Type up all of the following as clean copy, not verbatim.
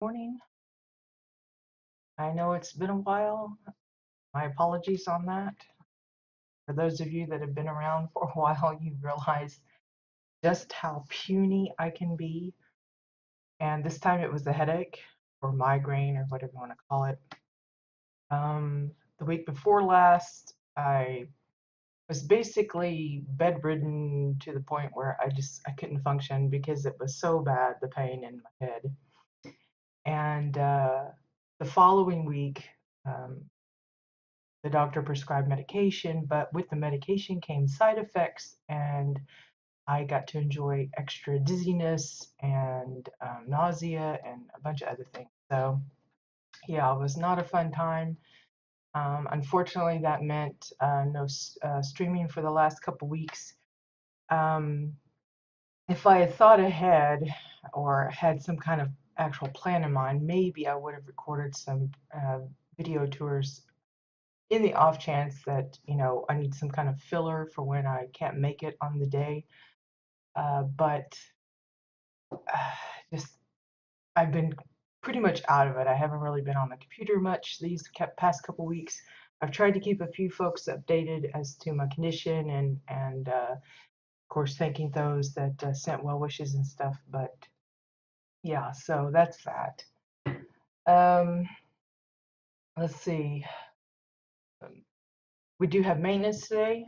Morning. I know it's been a while. My apologies on that. For those of you that have been around for a while, you realize just how puny I can be. And this time it was a headache or migraine or whatever you want to call it. The week before last, I was basically bedridden to the point where I couldn't function because it was so bad, the pain in my head. And the following week, um, the doctor prescribed medication, but with the medication came side effects, and I got to enjoy extra dizziness and nausea and a bunch of other things. So, yeah, it was not a fun time. Unfortunately, that meant no streaming for the last couple weeks. Um, if I had thought ahead or had some kind of actual plan in mind, maybe I would have recorded some video tours in the off chance that, I need some kind of filler for when I can't make it on the day. But just, I've been pretty much out of it. I haven't really been on the computer much these past couple weeks. I've tried to keep a few folks updated as to my condition and of course thanking those that sent well wishes and stuff. But yeah, so that's that. Um, let's see. We do have maintenance today.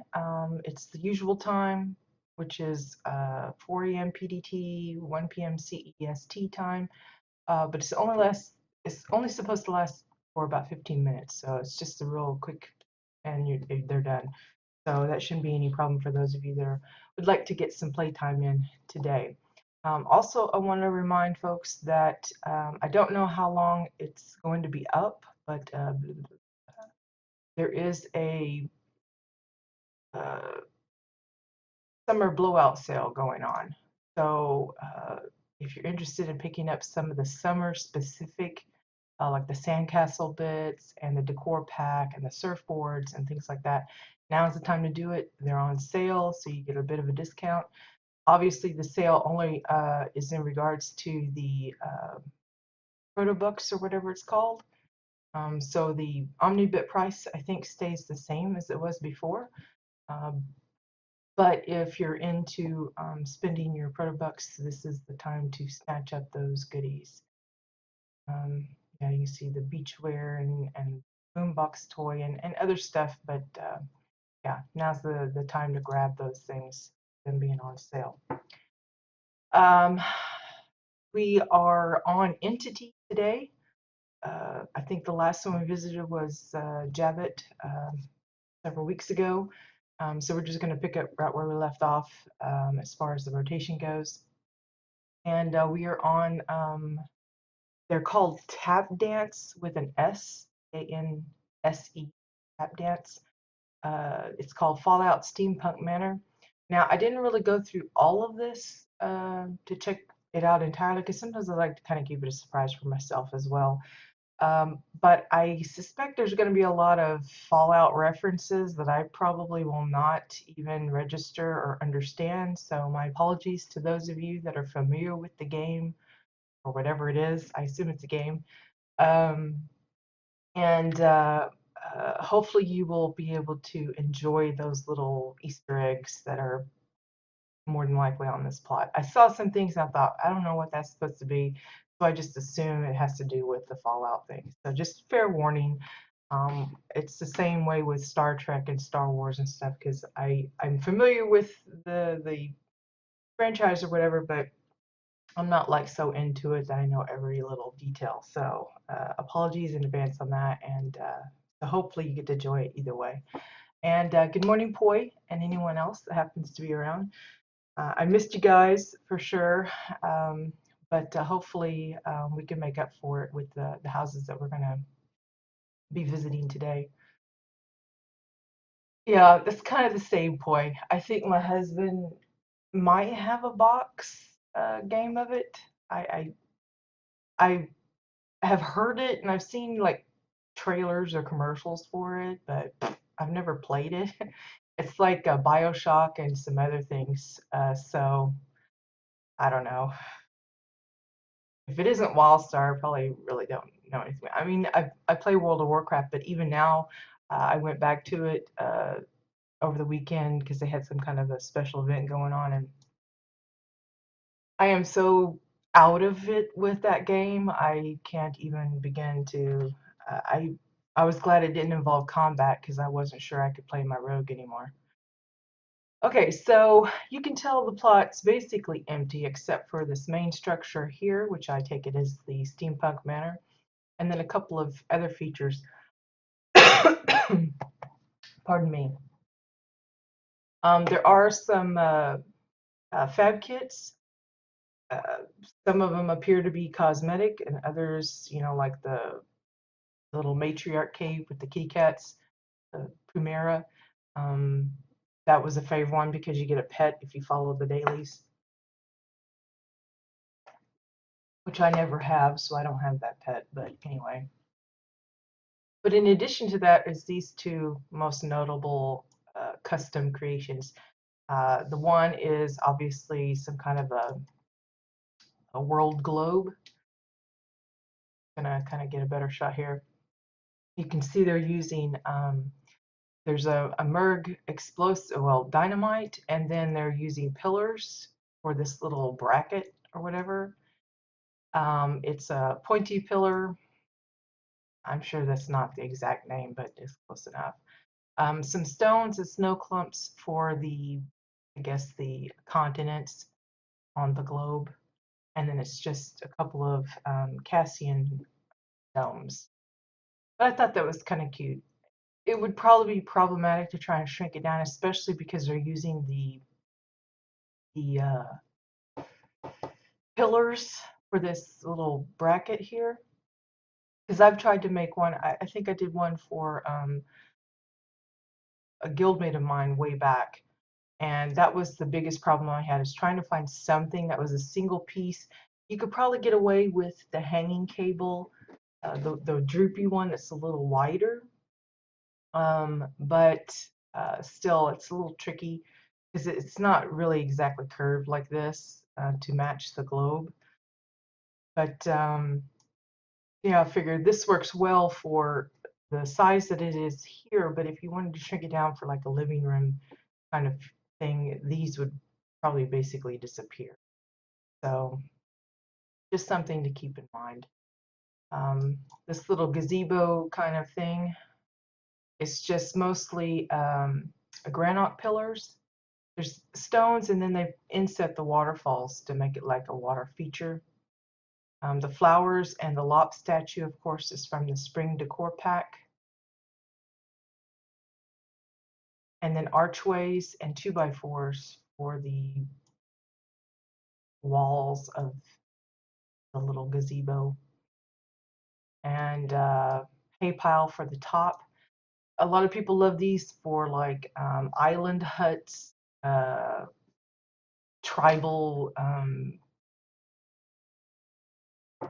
It's the usual time, which is 4 a.m. PDT, 1 p.m. CEST time, but it's only supposed to last for about 15 minutes, so it's just a real quick, and they're done. So that shouldn't be any problem for those of you that would like to get some playtime in today. Also, I want to remind folks that I don't know how long it's going to be up, but there is a uh, summer blowout sale going on. So if you're interested in picking up some of the summer specific, like the sandcastle bits and the decor pack and the surfboards and things like that, now's the time to do it. They're on sale, so you get a bit of a discount. Obviously, the sale only is in regards to the proto books or whatever it's called. So the omnibit price, I think, stays the same as it was before. Um, but if you're into spending your proto bucks, this is the time to snatch up those goodies. Yeah, you can see the beachwear and boombox toy and other stuff, but yeah, now's the time to grab those things, them being on sale. Um, we are on Entity today. I think the last one we visited was Javit several weeks ago. So we're just going to pick up right where we left off as far as the rotation goes. And we are on, they're called Tap Dance with an S, A-N-S-E, Tap Dance. It's called Fallout Steampunk Manor. Now, I didn't really go through all of this to check it out entirely because sometimes I like to kind of keep it a surprise for myself as well. But I suspect there's going to be a lot of Fallout references that I probably will not even register or understand. So my apologies to those of you that are familiar with the game or whatever it is. I assume it's a game. Um, and hopefully you will be able to enjoy those little Easter eggs that are more than likely on this plot. I saw some things and I thought, I don't know what that's supposed to be, so I just assume it has to do with the Fallout thing. So just fair warning. It's the same way with Star Trek and Star Wars and stuff because I'm familiar with the franchise or whatever, but I'm not like so into it that I know every little detail. So apologies in advance on that, and so hopefully you get to enjoy it either way. And good morning, Poi, and anyone else that happens to be around. I missed you guys for sure, but hopefully we can make up for it with the houses that we're going to be visiting today. Yeah, that's kind of the same point. I think my husband might have a box game of it. I have heard it and I've seen like trailers or commercials for it, but I've never played it. It's like BioShock and some other things, so I don't know. If it isn't WildStar, I probably really don't know anything. I mean, I play World of Warcraft, but even now, I went back to it over the weekend because they had some kind of a special event going on, and I am so out of it with that game. I can't even begin to. Uh, I I was glad it didn't involve combat because I wasn't sure I could play my rogue anymore. Okay, so you can tell the plot's basically empty except for this main structure here, which I take it as the steampunk manor, and then a couple of other features. Pardon me. There are some fab kits. Uh, some of them appear to be cosmetic, and others, like the little matriarch cave with the kitty cats, the Primera. Um, that was a favorite one because you get a pet if you follow the dailies, which I never have, so I don't have that pet. But anyway. But in addition to that is these two most notable custom creations. The one is obviously some kind of a world globe. Gonna kind of get a better shot here. You can see they're using there's a Merg explosive, well, dynamite, and then they're using pillars for this little bracket or whatever. It's a pointy pillar. I'm sure that's not the exact name, but it's close enough. Some stones and snow clumps for I guess, the continents on the globe. And then it's just a couple of Cassian domes. But I thought that was kind of cute. It would probably be problematic to try and shrink it down, especially because they're using the pillars for this little bracket here. Because I've tried to make one, I think I did one for a guildmate of mine way back, and that was the biggest problem I had, is trying to find something that was a single piece. You could probably get away with the hanging cable, the droopy one that's a little wider, but still it's a little tricky because it's not really exactly curved like this to match the globe. But yeah, I figured this works well for the size that it is here, but if you wanted to shrink it down for like a living room kind of thing, these would probably basically disappear. So just something to keep in mind. Um, this little gazebo kind of thing, it's just mostly granite pillars. There's stones, and then they inset the waterfalls to make it like a water feature. The flowers and the lop statue, of course, is from the spring decor pack. And then archways and 2x4s for the walls of the little gazebo. And hay pile for the top. A lot of people love these for like island huts, uh, tribal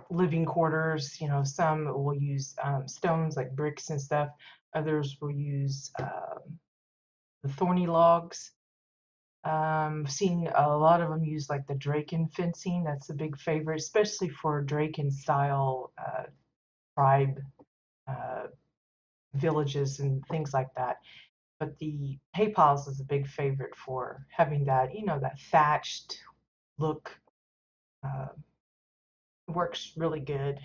living quarters. Some will use stones like bricks and stuff. Others will use the thorny logs. Seen a lot of them use like the Draken fencing. That's a big favorite, especially for Draken style tribe uh, villages and things like that. But the hay piles is a big favorite for having that, that thatched look. Uh, works really good.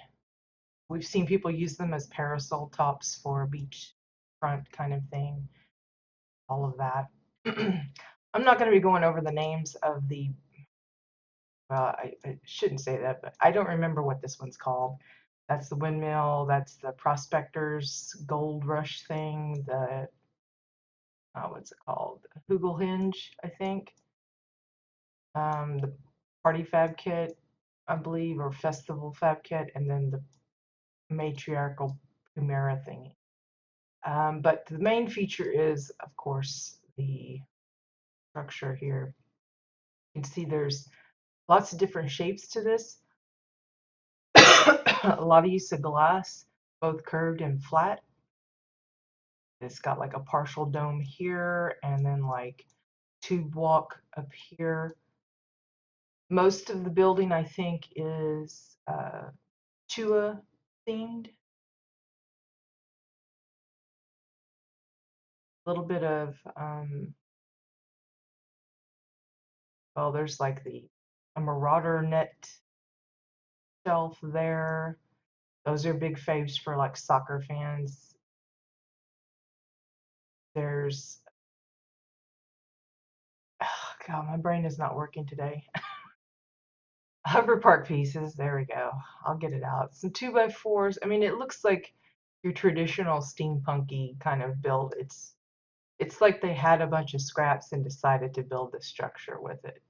We've seen people use them as parasol tops for a beach front kind of thing, all of that. I'm not going to be going over the names of well, I shouldn't say that, but I don't remember what this one's called. That's the windmill, that's the prospector's gold rush thing, what's it called? Hoogle Hinge, I think. The party fab kit, I believe, or festival fab kit, and then the matriarchal Primera thingy. But the main feature is, of course, the structure here. You can see there's lots of different shapes to this. A lot of use of glass, both curved and flat. It's got like a partial dome here, and then like tube walk up here. Most of the building, I think, is Chua themed. A little bit of, well, there's like a Marauder net shelf there. Those are big faves for like soccer fans. There's, oh God, my brain is not working today. Hover park pieces. There we go. I'll get it out. Some 2x4s. I mean, it looks like your traditional steampunky kind of build. It's like they had a bunch of scraps and decided to build this structure with it.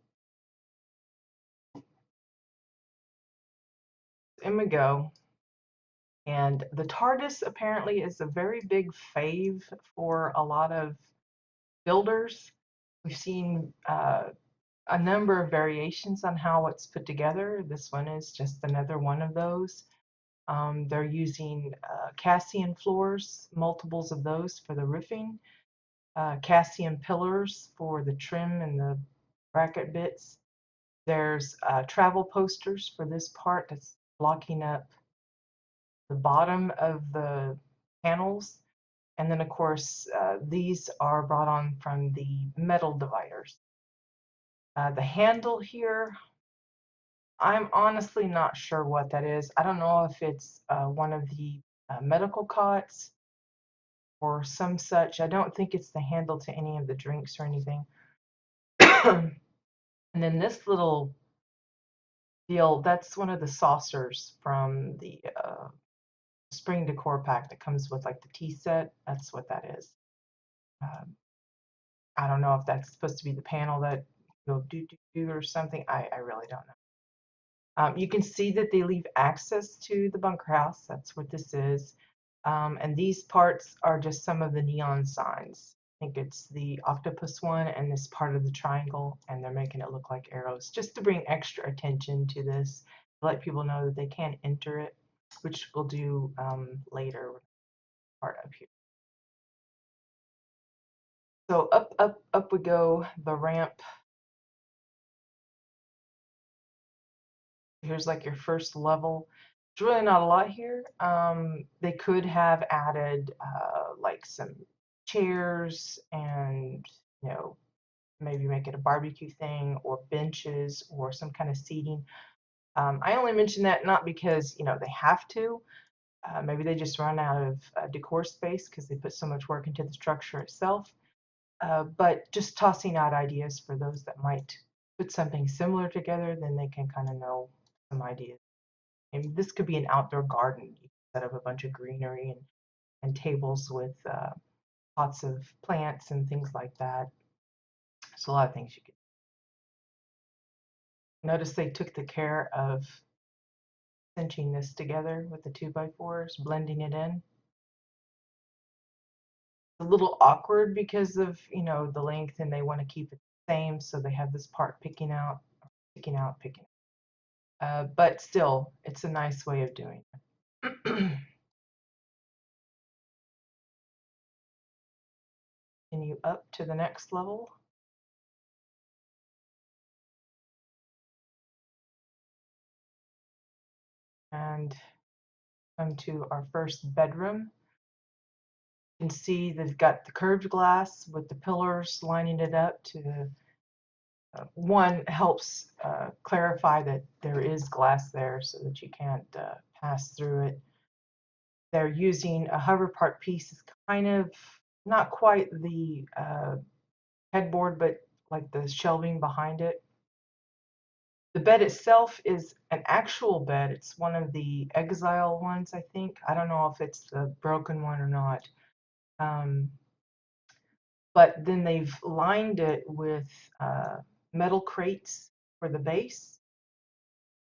In we go. And the TARDIS apparently is a very big fave for a lot of builders. We've seen a number of variations on how it's put together. This one is just another one of those. They're using Cassian floors, multiples of those for the roofing, Cassian pillars for the trim and the bracket bits. There's travel posters for this part that's blocking up the bottom of the panels. And then, of course, these are brought on from the metal dividers. The handle here, I'm honestly not sure what that is. I don't know if it's one of the medical cots or some such. I don't think it's the handle to any of the drinks or anything. And then this little deal, that's one of the saucers from the spring decor pack that comes with like the tea set. That's what that is. I don't know if that's supposed to be the panel that you'll do or something. I really don't know. You can see that they leave access to the bunker house. That's what this is. And these parts are just some of the neon signs. I think it's the octopus one and this part of the triangle, and they're making it look like arrows just to bring extra attention to this, to let people know that they can't enter it, which we'll do later part up here. So up we go, the ramp. Here's like your first level. There's really not a lot here. They could have added like some chairs and, you know, maybe make it a barbecue thing or benches or some kind of seating. I only mention that not because, you know, they have to. Maybe they just run out of decor space because they put so much work into the structure itself. But just tossing out ideas for those that might put something similar together, then they can kind of know some ideas. And this could be an outdoor garden. You can set up a bunch of greenery and tables with pots of plants and things like that. There's a lot of things you could. Notice they took the care of cinching this together with the 2x4s, blending it in. It's a little awkward because of, you know, the length, and they want to keep it the same, so they have this part picking out, picking out, picking out. But still, it's a nice way of doing it. Continue up to the next level. And come to our first bedroom. You can see they've got the curved glass with the pillars lining it up to one helps clarify that there is glass there so that you can't pass through it. They're using a hover part piece, is kind of not quite the headboard, but like the shelving behind it. The bed itself is an actual bed. It's one of the exile ones, I think. I don't know if it's the broken one or not. But then they've lined it with metal crates for the base.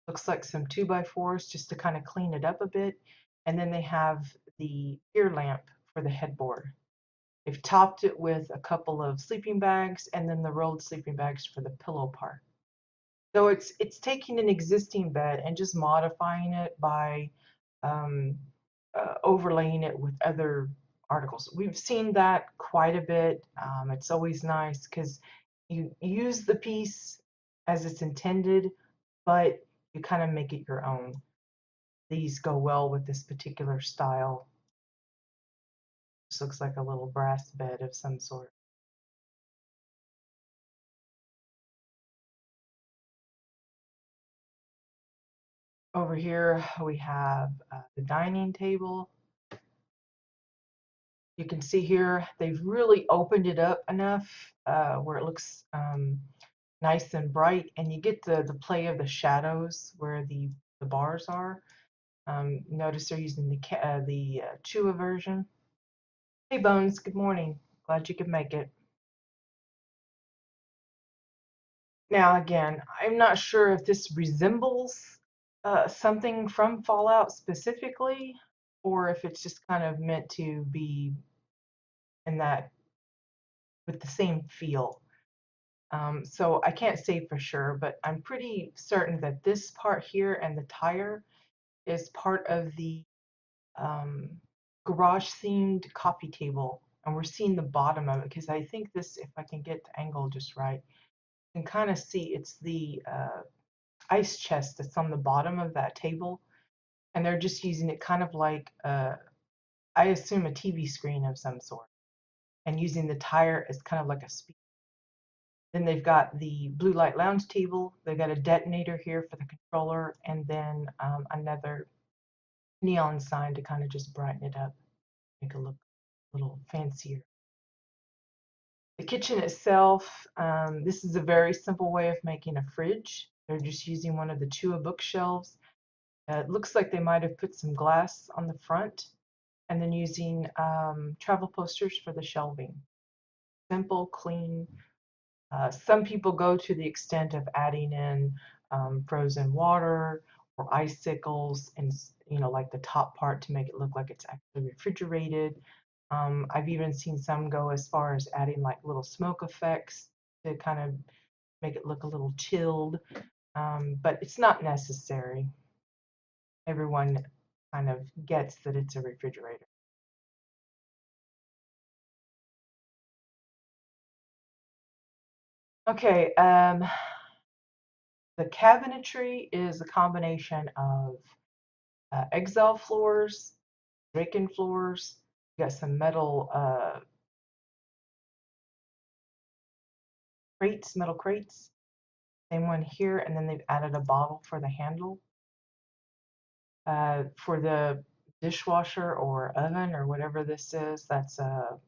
Looks like some 2x4s just to kind of clean it up a bit. And then they have the ear lamp for the headboard. They've topped it with a couple of sleeping bags and then the rolled sleeping bags for the pillow part. So it's taking an existing bed and just modifying it by um, overlaying it with other articles. We've seen that quite a bit. It's always nice because you use the piece as it's intended, but you kind of make it your own. These go well with this particular style. This looks like a little brass bed of some sort. Over here we have the dining table. You can see here they've really opened it up enough where it looks nice and bright, and you get the play of the shadows where the bars are. Notice they're using the Chua version. Hey Bones, good morning. Glad you could make it. Now again, I'm not sure if this resembles something from Fallout specifically, or if it's just kind of meant to be in that with the same feel. So I can't say for sure, but I'm pretty certain that this part here and the tire is part of the um, garage themed coffee table. And we're seeing the bottom of it because I think this, if I can get the angle just right, you can kind of see it's the ice chest that's on the bottom of that table. And they're just using it kind of like, I assume, a TV screen of some sort, and using the tire as kind of like a speaker. Then they've got the blue light lounge table. They've got a detonator here for the controller, and then another neon sign to kind of just brighten it up, make it look a little fancier. The kitchen itself, this is a very simple way of making a fridge. They're just using one of the Chua bookshelves. It looks like they might have put some glass on the front and then using travel posters for the shelving. Simple, clean. Some people go to the extent of adding in frozen water or icicles and, like the top part to make it look like it's actually refrigerated. I've even seen some go as far as adding like little smoke effects to kind of make it look a little chilled, but it's not necessary. Everyone kind of gets that it's a refrigerator. Okay, the cabinetry is a combination of exile floors, break-in floors. You got some metal crates, metal crates. Same one here, and then they've added a bottle for the handle. For the dishwasher or oven or whatever this is, that's a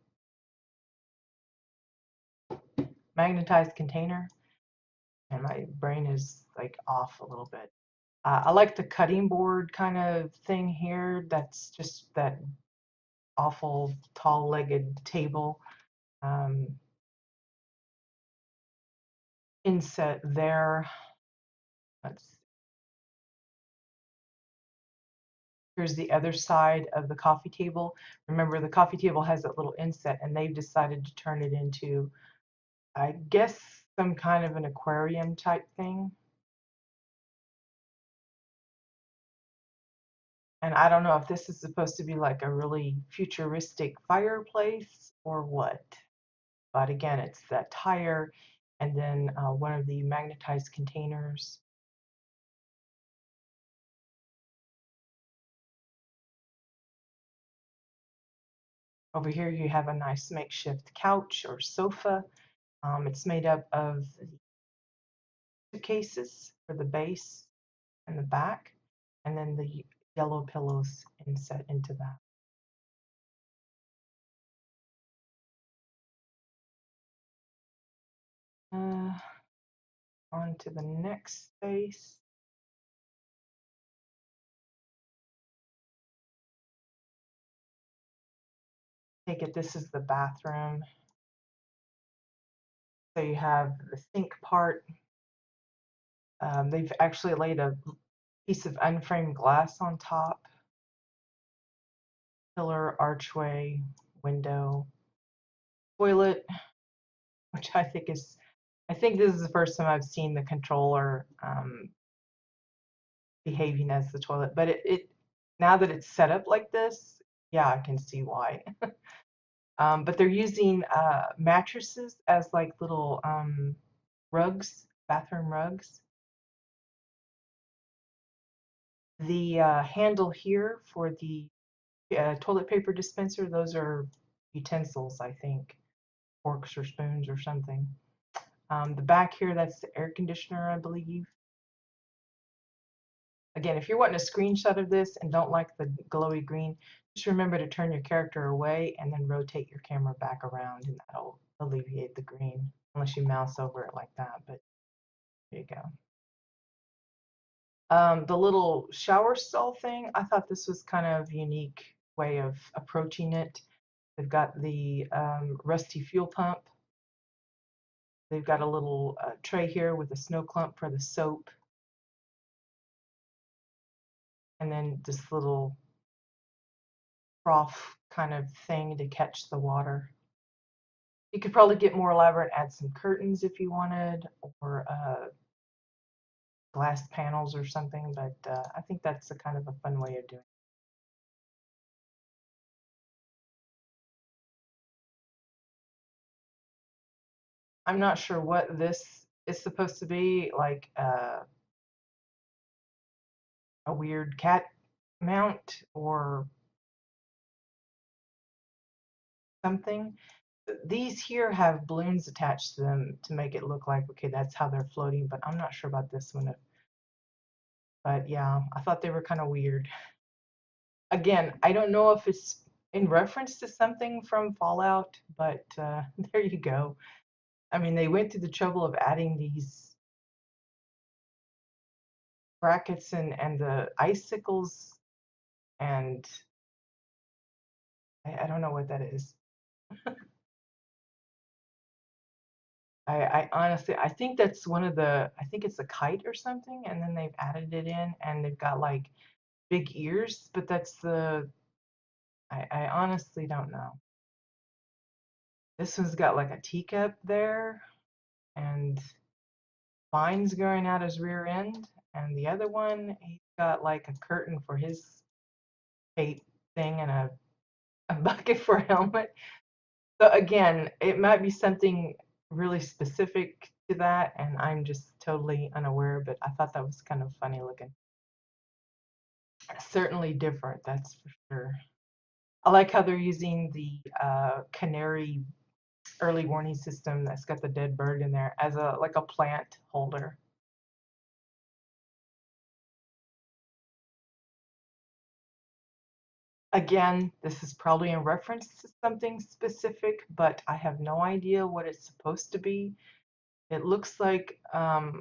magnetized container. And my brain is like off a little bit. I like the cutting board kind of thing here. That's just that awful tall-legged table. Um, Inset there. Let's Here's the other side of the coffee table. Remember, the coffee table has that little inset, and they've decided to turn it into, I guess, some kind of an aquarium type thing. And I don't know if this is supposed to be like a really futuristic fireplace or what. But again, it's that tire and then one of the magnetized containers. Over here, you have a nice makeshift couch or sofa. It's made up of suitcases for the base and the back, and then the yellow pillows inset into that. On to the next space. Take it, this is the bathroom. So you have the sink part. They've actually laid a piece of unframed glass on top. Pillar, archway, window, toilet, which I think this is the first time I've seen the controller behaving as the toilet. But now that it's set up like this, yeah, I can see why. But they're using mattresses as like little rugs, bathroom rugs. The handle here for the toilet paper dispenser, those are utensils, I think, forks or spoons or something. The back here, that's the air conditioner, I believe. Again, if you're wanting a screenshot of this and don't like the glowy green, just remember to turn your character away and then rotate your camera back around, and that'll alleviate the green, unless you mouse over it like that, but there you go. The little shower stall thing, I thought this was kind of unique way of approaching it. They've got the rusty fuel pump. They've got a little tray here with a snow clump for the soap. And then this little trough kind of thing to catch the water. You could probably get more elaborate, add some curtains if you wanted, or glass panels or something, but I think that's a kind of a fun way of doing it. I'm not sure what this is supposed to be, like a weird cat mount or something. These here have balloons attached to them to make it look like, okay, that's how they're floating, but I'm not sure about this one. But yeah, I thought they were kind of weird. Again, I don't know if it's in reference to something from Fallout, but there you go. I mean, they went through the trouble of adding these brackets and the icicles, and I don't know what that is. I honestly, I think that's one of the, I think it's a kite or something, and then they've added it in, and they've got like big ears, but that's the, I honestly don't know. This one's got like a teacup there, and vines growing out his rear end, and the other one, he's got like a curtain for his cape thing and a bucket for a helmet. So again, it might be something really specific to that, and I'm just totally unaware, but I thought that was kind of funny looking. Certainly different, that's for sure. I like how they're using the canary early warning system that's got the dead bird in there as a like a plant holder. Again, this is probably in reference to something specific, but I have no idea what it's supposed to be. It looks like I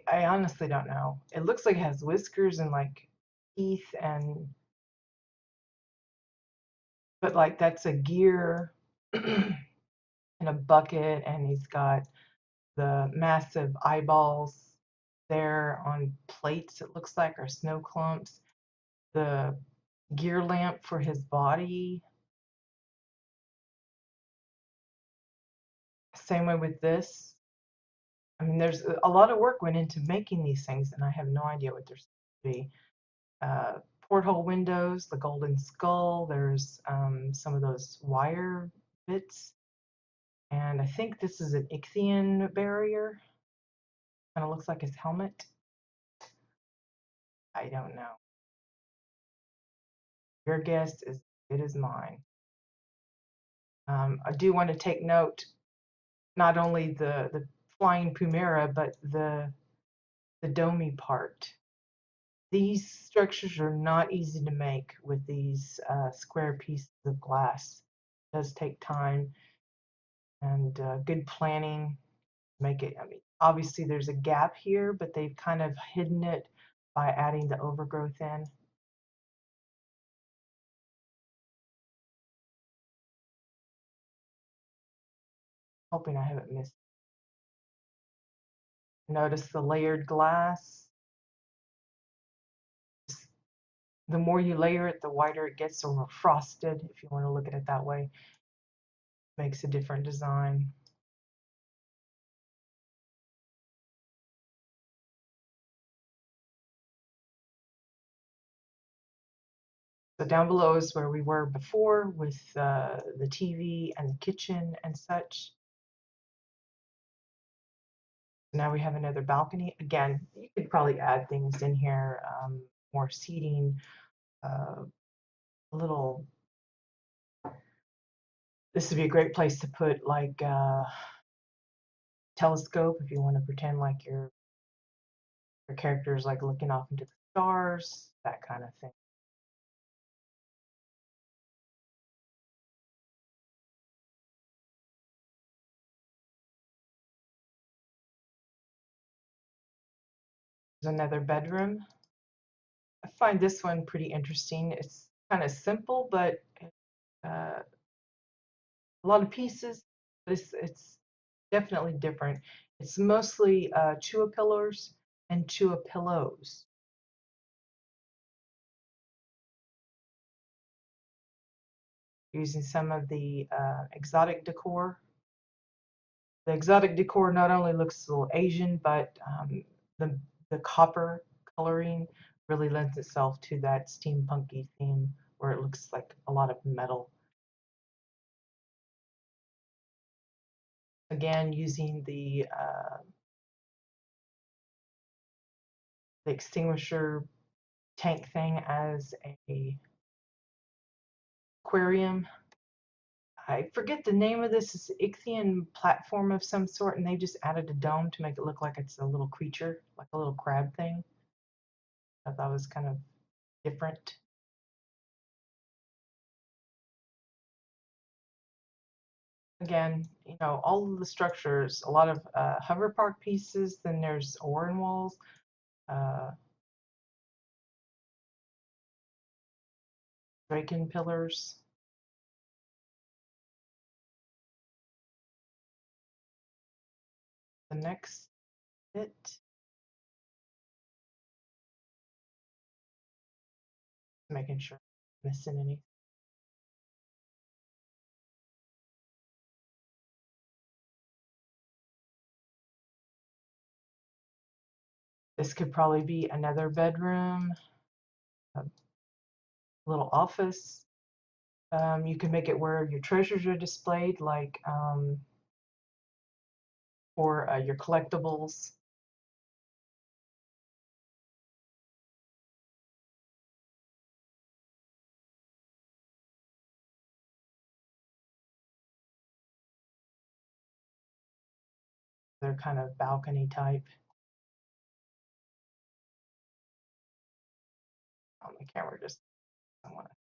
honestly don't know. It looks like it has whiskers and like teeth, and but like that's a gear in a bucket, and he's got the massive eyeballs there on plates, it looks like, or snow clumps. The gear lamp for his body. Same way with this. I mean, there's a lot of work went into making these things, and I have no idea what they're supposed to be. Porthole windows, the golden skull, there's some of those wire bits, and I think this is an Ichthian barrier. Kind of looks like his helmet. I don't know. Your guess is as good as mine. I do want to take note, not only the flying Pumera, but the domey part. These structures are not easy to make with these square pieces of glass. It does take time and good planning to make it. I mean, obviously there's a gap here, but they've kind of hidden it by adding the overgrowth in. Hoping I haven't missed. Notice the layered glass. The more you layer it, the whiter it gets, or more frosted, if you want to look at it that way. Makes a different design. So down below is where we were before with the TV and the kitchen and such. Now we have another balcony. Again, you could probably add things in here, more seating, a little. This would be a great place to put like telescope if you want to pretend like your character's like looking off into the stars, that kind of thing. There's another bedroom. I find this one pretty interesting. It's kind of simple, but a lot of pieces. It's definitely different. It's mostly Chua pillars and Chua pillows. Using some of the exotic decor. The exotic decor not only looks a little Asian, but the the copper coloring really lends itself to that steampunky theme where it looks like a lot of metal. Again, using the extinguisher tank thing as a aquarium. I forget the name of this. It's an Ichthian platform of some sort, and they just added a dome to make it look like it's a little creature, like a little crab thing. I thought was kind of different. Again, all of the structures, a lot of hover park pieces, then there's Orin walls, uh, Draken pillars. The next bit, making sure I'm missing any. This could probably be another bedroom, a little office. You can make it where your treasures are displayed, like or your collectibles. They're kind of balcony type. On the camera, just I want to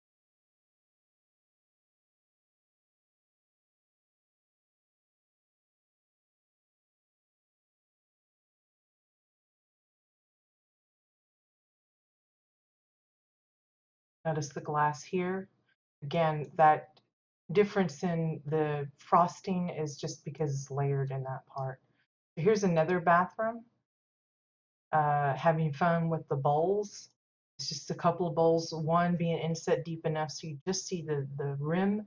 notice the glass here. Again, that difference in the frosting is just because it's layered in that part. Here's another bathroom. Having fun with the bowls. It's just a couple of bowls, one being inset deep enough so you just see the rim,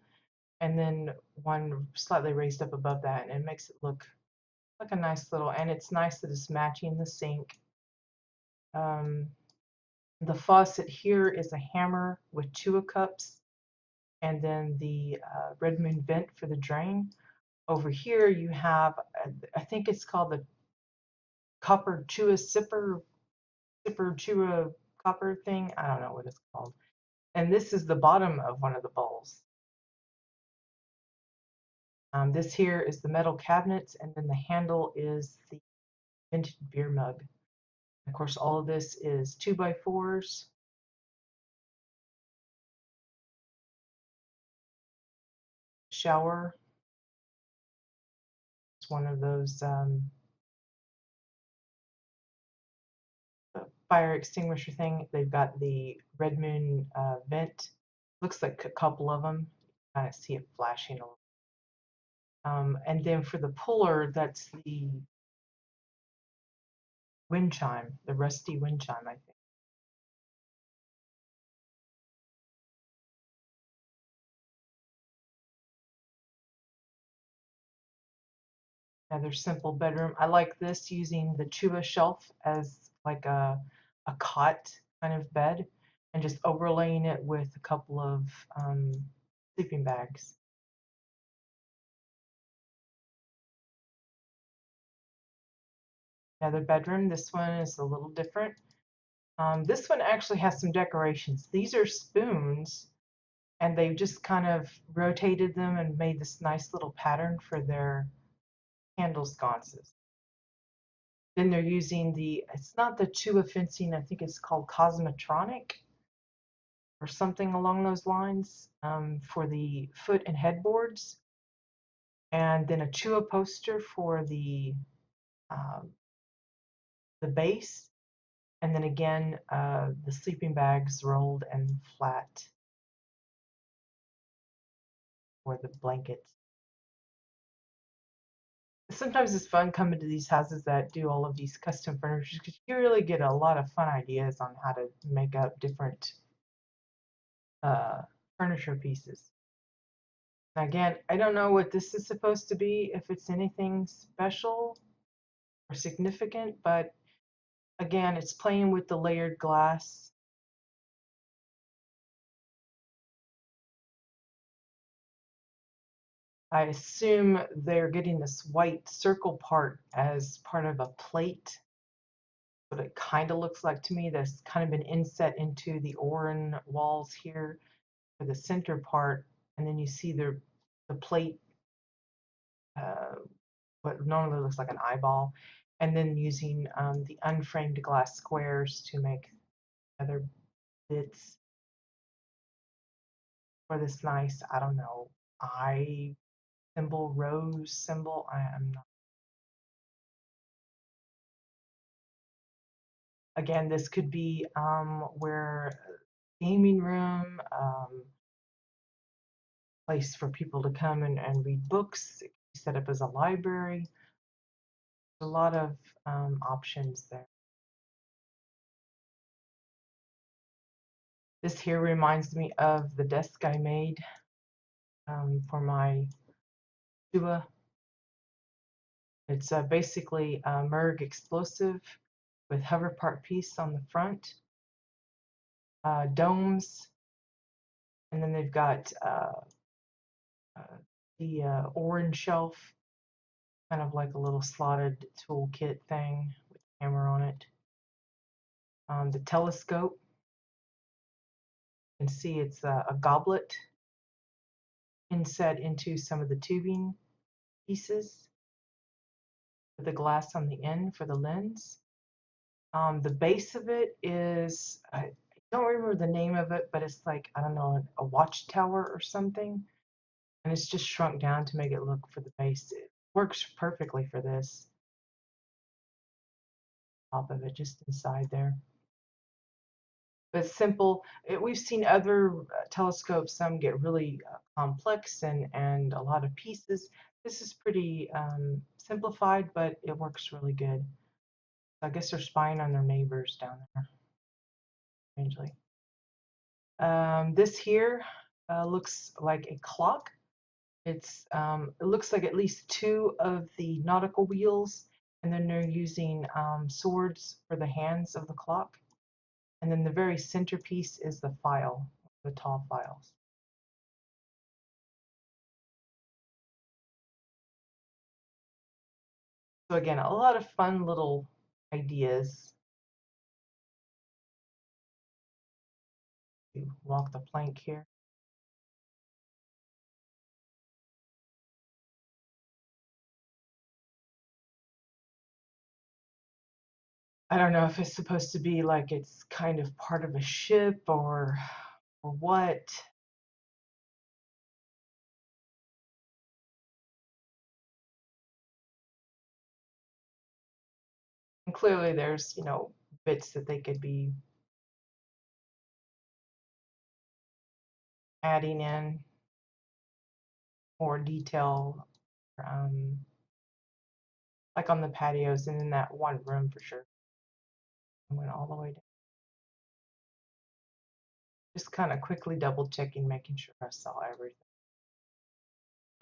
and then one slightly raised up above that, and it makes it look like a nice little, and it's nice that it's matching the sink. Um, the faucet here is a hammer with Chua cups, and then the Red Moon vent for the drain. Over here you have, I think it's called the copper Chua sipper Chua copper thing. I don't know what it's called. And this is the bottom of one of the bowls. This here is the metal cabinets, and then the handle is the vintage beer mug. Of course, all of this is 2x4s. Shower. It's one of those fire extinguisher thing. They've got the Red Moon vent. Looks like a couple of them. Kind of see it flashing a little. And then for the puller, that's the wind chime, the rusty wind chime, I think. Another simple bedroom. I like this using the Chua shelf as like a cot kind of bed and just overlaying it with a couple of sleeping bags. Another bedroom. This one is a little different. This one actually has some decorations. These are spoons, and they've just kind of rotated them and made this nice little pattern for their candle sconces. Then they're using it's not the Chua fencing, I think it's called Cosmetronic or something along those lines, for the foot and headboards. And then a Chua poster for um, the base. And then again, the sleeping bags rolled and flat for the blankets. Sometimes it's fun coming to these houses that do all of these custom furniture because you really get a lot of fun ideas on how to make up different uh, furniture pieces. Again, I don't know what this is supposed to be, if it's anything special or significant, but again, it's playing with the layered glass. I assume they're getting this white circle part as part of a plate. What it kind of looks like to me, that's kind of been inset into the Oran walls here for the center part, and then you see the plate, uh, what normally looks like an eyeball, and then using the unframed glass squares to make other bits for this nice, I don't know, eye symbol, rose symbol. I am not. Again, this could be where gaming room, place for people to come and read books. It can be set up as a library. A lot of options there. This here reminds me of the desk I made for my Tua. It's basically a Merg explosive with hover part piece on the front, domes, and then they've got uh, the orange shelf, kind of like a little slotted toolkit thing with a hammer on it. The telescope, you can see it's a goblet inset into some of the tubing pieces with the glass on the end for the lens. The base of it is, I don't remember the name of it, but it's like, I don't know, a watchtower or something. And it's just shrunk down to make it look for the base. It works perfectly for this. Top of it, just inside there. But simple. We've seen other telescopes, some get really complex and a lot of pieces. This is pretty simplified, but it works really good. I guess they're spying on their neighbors down there, strangely. This here looks like a clock. It looks like at least two of the nautical wheels, and then they're using swords for the hands of the clock. And then the very centerpiece is the file, the tall files. So again, a lot of fun little ideas. You walk the plank here. I don't know if it's supposed to be like it's kind of part of a ship or what. And clearly there's, bits that they could be adding in more detail, um, like on the patios and in that one room for sure. I went all the way down. Just kind of quickly double checking, making sure I saw everything.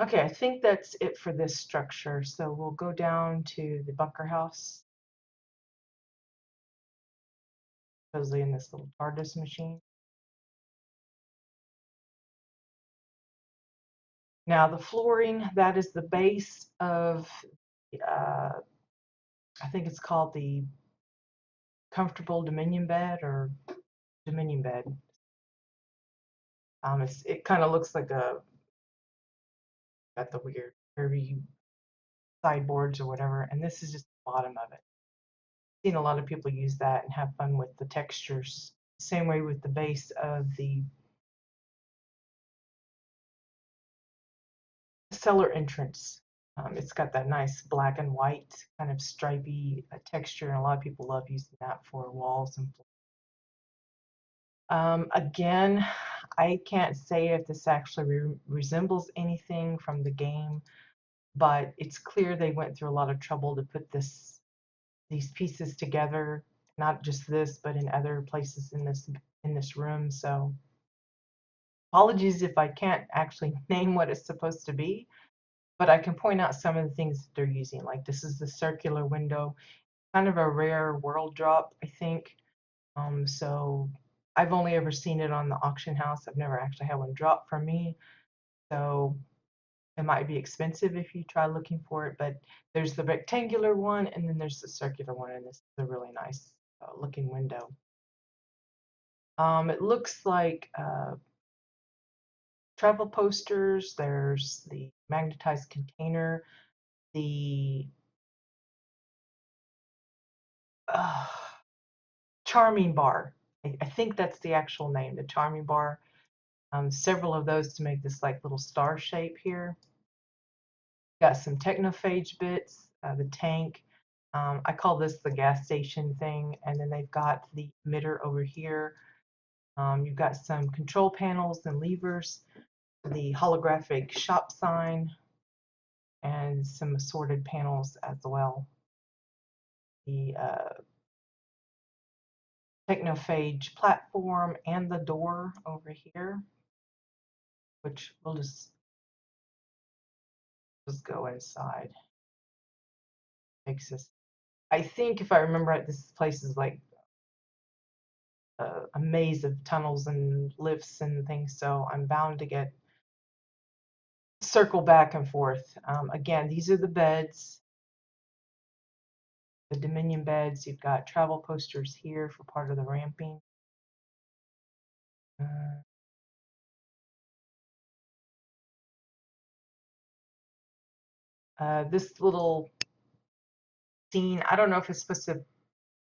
Okay, I think that's it for this structure. So we'll go down to the bunker house, supposedly in this little TARDIS machine. Now the flooring, that is the base of uh, I think it's called the comfortable Dominion bed or Dominion bed. It kind of looks like got the weird curvy sideboards or whatever, and this is just the bottom of it. I've seen a lot of people use that and have fun with the textures. Same way with the base of the cellar entrance. It's got that nice black and white kind of stripy texture, and a lot of people love using that for walls and floors. Again, I can't say if this actually resembles anything from the game, but it's clear they went through a lot of trouble to put these pieces together, not just this, but in other places in this room. So apologies if I can't actually name what it's supposed to be, but I can point out some of the things that they're using. Like this is the circular window, kind of a rare world drop, I think. So I've only ever seen it on the auction house. I've never actually had one drop from me. So it might be expensive if you try looking for it, but there's the rectangular one and then there's the circular one, and this is a really nice looking window. It looks like travel posters. There's the magnetized container, the uh, charming bar. I think that's the actual name, the charming bar. Several of those to make this like little star shape here. Got some technophage bits, the tank. I call this the gas station thing, and then they've got the emitter over here. You've got some control panels and levers, the holographic shop sign, and some assorted panels as well. The technophage platform and the door over here, which we'll just go inside. Makes this. I think if I remember right, this place is like a maze of tunnels and lifts and things, so I'm bound to get circle back and forth. Again, these are the beds, the Dominion beds. You've got travel posters here for part of the ramping. This little scene, I don't know if it's supposed to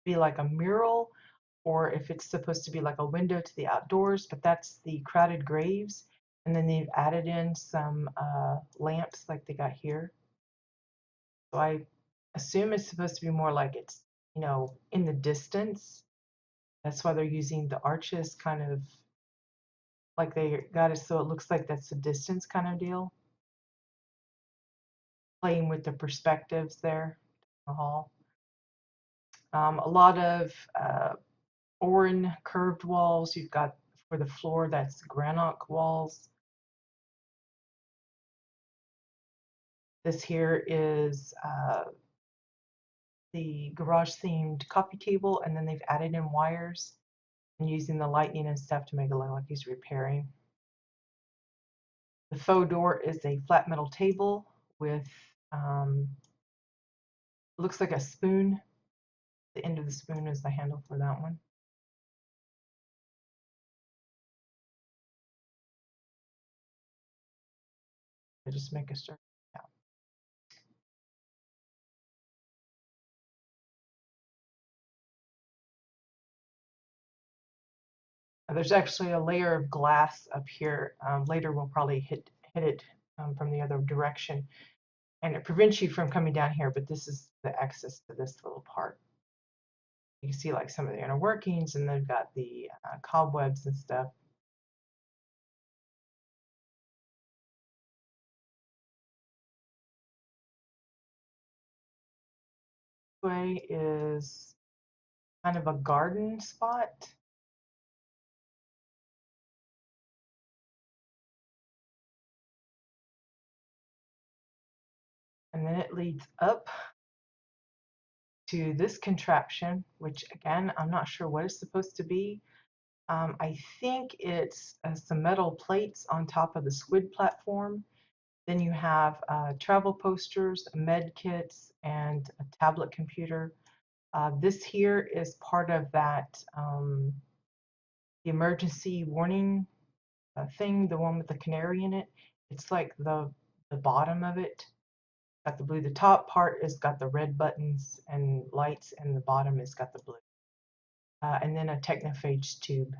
be like a mural or if it's supposed to be like a window to the outdoors, but that's the crowded graves. And then they've added in some lamps like they got here. So I assume it's supposed to be more like it's, in the distance. That's why they're using the arches kind of like they got it so it looks like that's the distance kind of deal. Playing with the perspectives there in the hall. A lot of Orin curved walls. You've got for the floor, that's granite walls. This here is the garage themed coffee table, and then they've added in wires and using the lightning and stuff to make it look like he's repairing. The faux door is a flat metal table with looks like a spoon. The end of the spoon is the handle for that one. I just make a start. Yeah. There's actually a layer of glass up here. Later we'll probably hit it from the other direction, and it prevents you from coming down here, but this is the access to this little part. You can see like some of the inner workings, and they've got the cobwebs and stuff. This way is kind of a garden spot. And then it leads up to this contraption, which again, I'm not sure what it's supposed to be. I think it's some metal plates on top of the squid platform, Then you have travel posters, med kits, and a tablet computer. This here is part of that the emergency warning thing, the one with the canary in it. It's like the bottom of it. Got the blue. The top part is got the red buttons and lights, and the bottom is got the blue. And then a technophage tube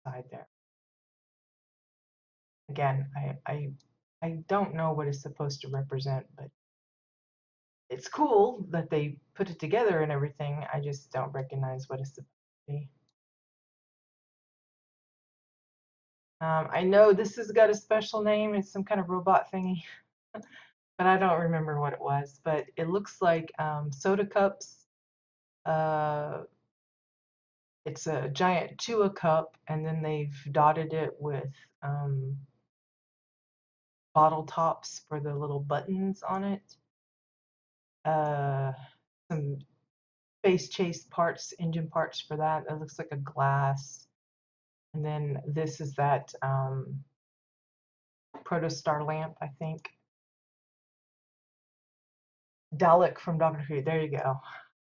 side there. Again, I don't know what it's supposed to represent, but it's cool that they put it together and everything. I just don't recognize what it's supposed to be. I know this has got a special name. It's some kind of robot thingy, but I don't remember what it was. But it looks like soda cups. Uh, it's a giant Chua cup, and then they've dotted it with bottle tops for the little buttons on it. Some space chase parts, engine parts for that. It looks like a glass. And then this is that protostar lamp, I think. Dalek from Doctor Who. There you go.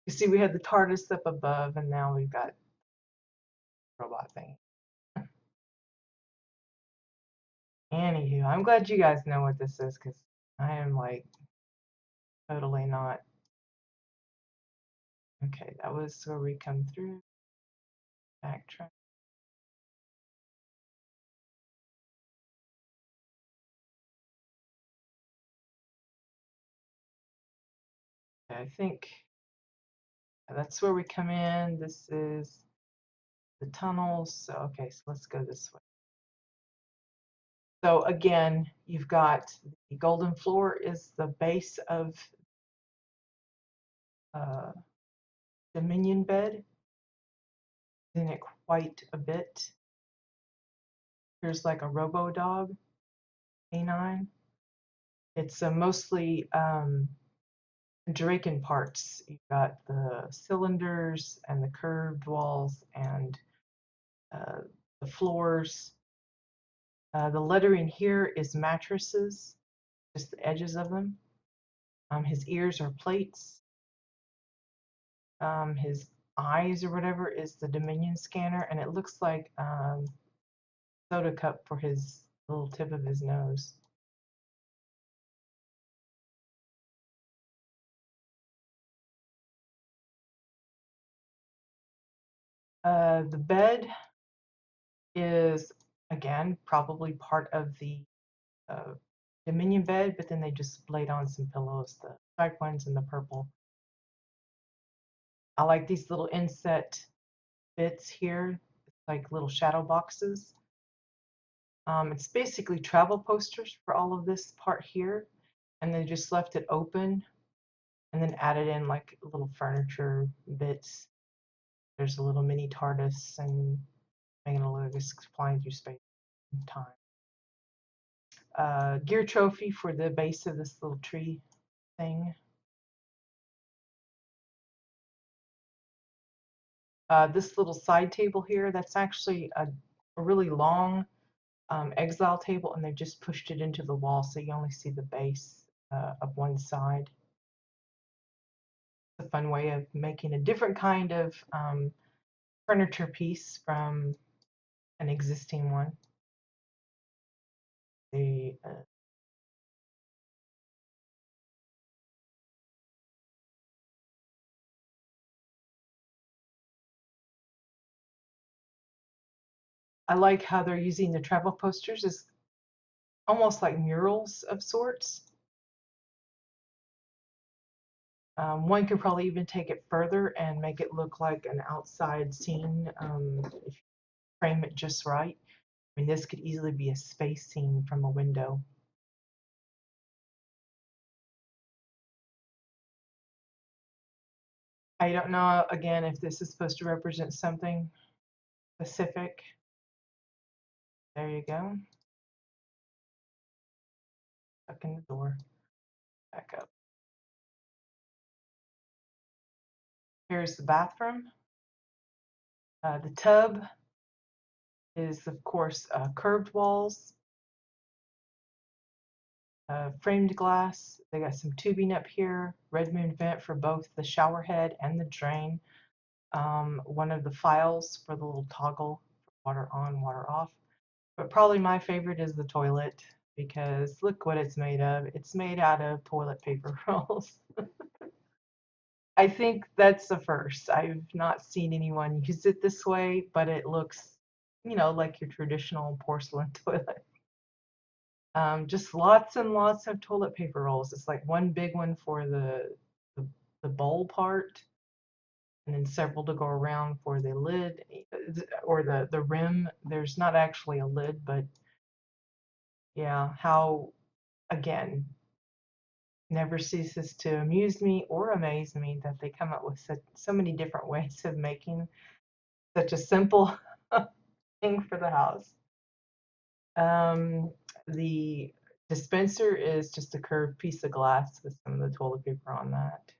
You see, we had the TARDIS up above, and now we've got robot thing. Anywho, I'm glad you guys know what this is, because I am like totally not. Okay, that was where we come through. Backtrack. I think that's where we come in. This is the tunnels. So, okay, so let's go this way. So again, you've got the golden floor is the base of Dominion bed. In it quite a bit. Here's like a robo dog, A9. It's mostly Draken parts. You've got the cylinders and the curved walls and uh, the floors. The lettering here is mattresses, just the edges of them. His ears are plates. His eyes or whatever is the Dominion scanner, and it looks like soda cup for his little tip of his nose. The bed is, again, probably part of the uh, Dominion bed, but then they just laid on some pillows, the striped ones and the purple. I like these little inset bits here, like little shadow boxes. It's basically travel posters for all of this part here, and they just left it open and then added in like little furniture bits. There's a little mini TARDIS and making it look like it's flying through space and time. Gear trophy for the base of this little tree thing. This little side table here, that's actually a really long exile table, and they just pushed it into the wall so you only see the base of one side. It's a fun way of making a different kind of furniture piece from an existing one. The I like how they're using the travel posters as almost like murals of sorts. One could probably even take it further and make it look like an outside scene if you frame it just right. I mean, this could easily be a space scene from a window. I don't know, again, if this is supposed to represent something specific. There you go. Stuck in the door. Back up. Here's the bathroom. The tub is, of course, curved walls. framed glass. They got some tubing up here, red moon vent for both the shower head and the drain. One of the files for the little toggle, water on, water off. But probably my favorite is the toilet because look what it's made of. It's made out of toilet paper rolls. I think that's the first. I've not seen anyone use it this way, but it looks, like your traditional porcelain toilet. Just lots and lots of toilet paper rolls. It's like one big one for the, the bowl part, and then several to go around for the lid or the rim. There's not actually a lid, but yeah, how again never ceases to amuse me or amaze me that they come up with so many different ways of making such a simple thing for the house. Um, the dispenser is just a curved piece of glass with some of the toilet paper on that.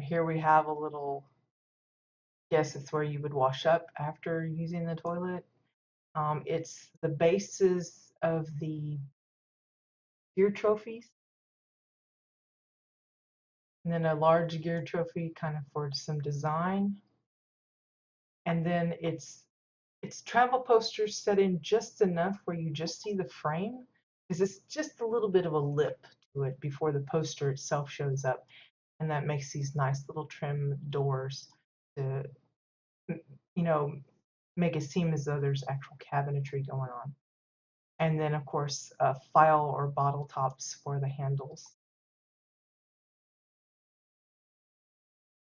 Here we have a little, yes, it's where you would wash up after using the toilet. It's the bases of the gear trophies, and then a large gear trophy kind of for some design. And then it's travel posters set in just enough where you just see the frame, because it's just a little bit of a lip to it before the poster itself shows up, and that makes these nice little trim doors to, you know, make it seem as though there's actual cabinetry going on. And then, of course, file or bottle tops for the handles.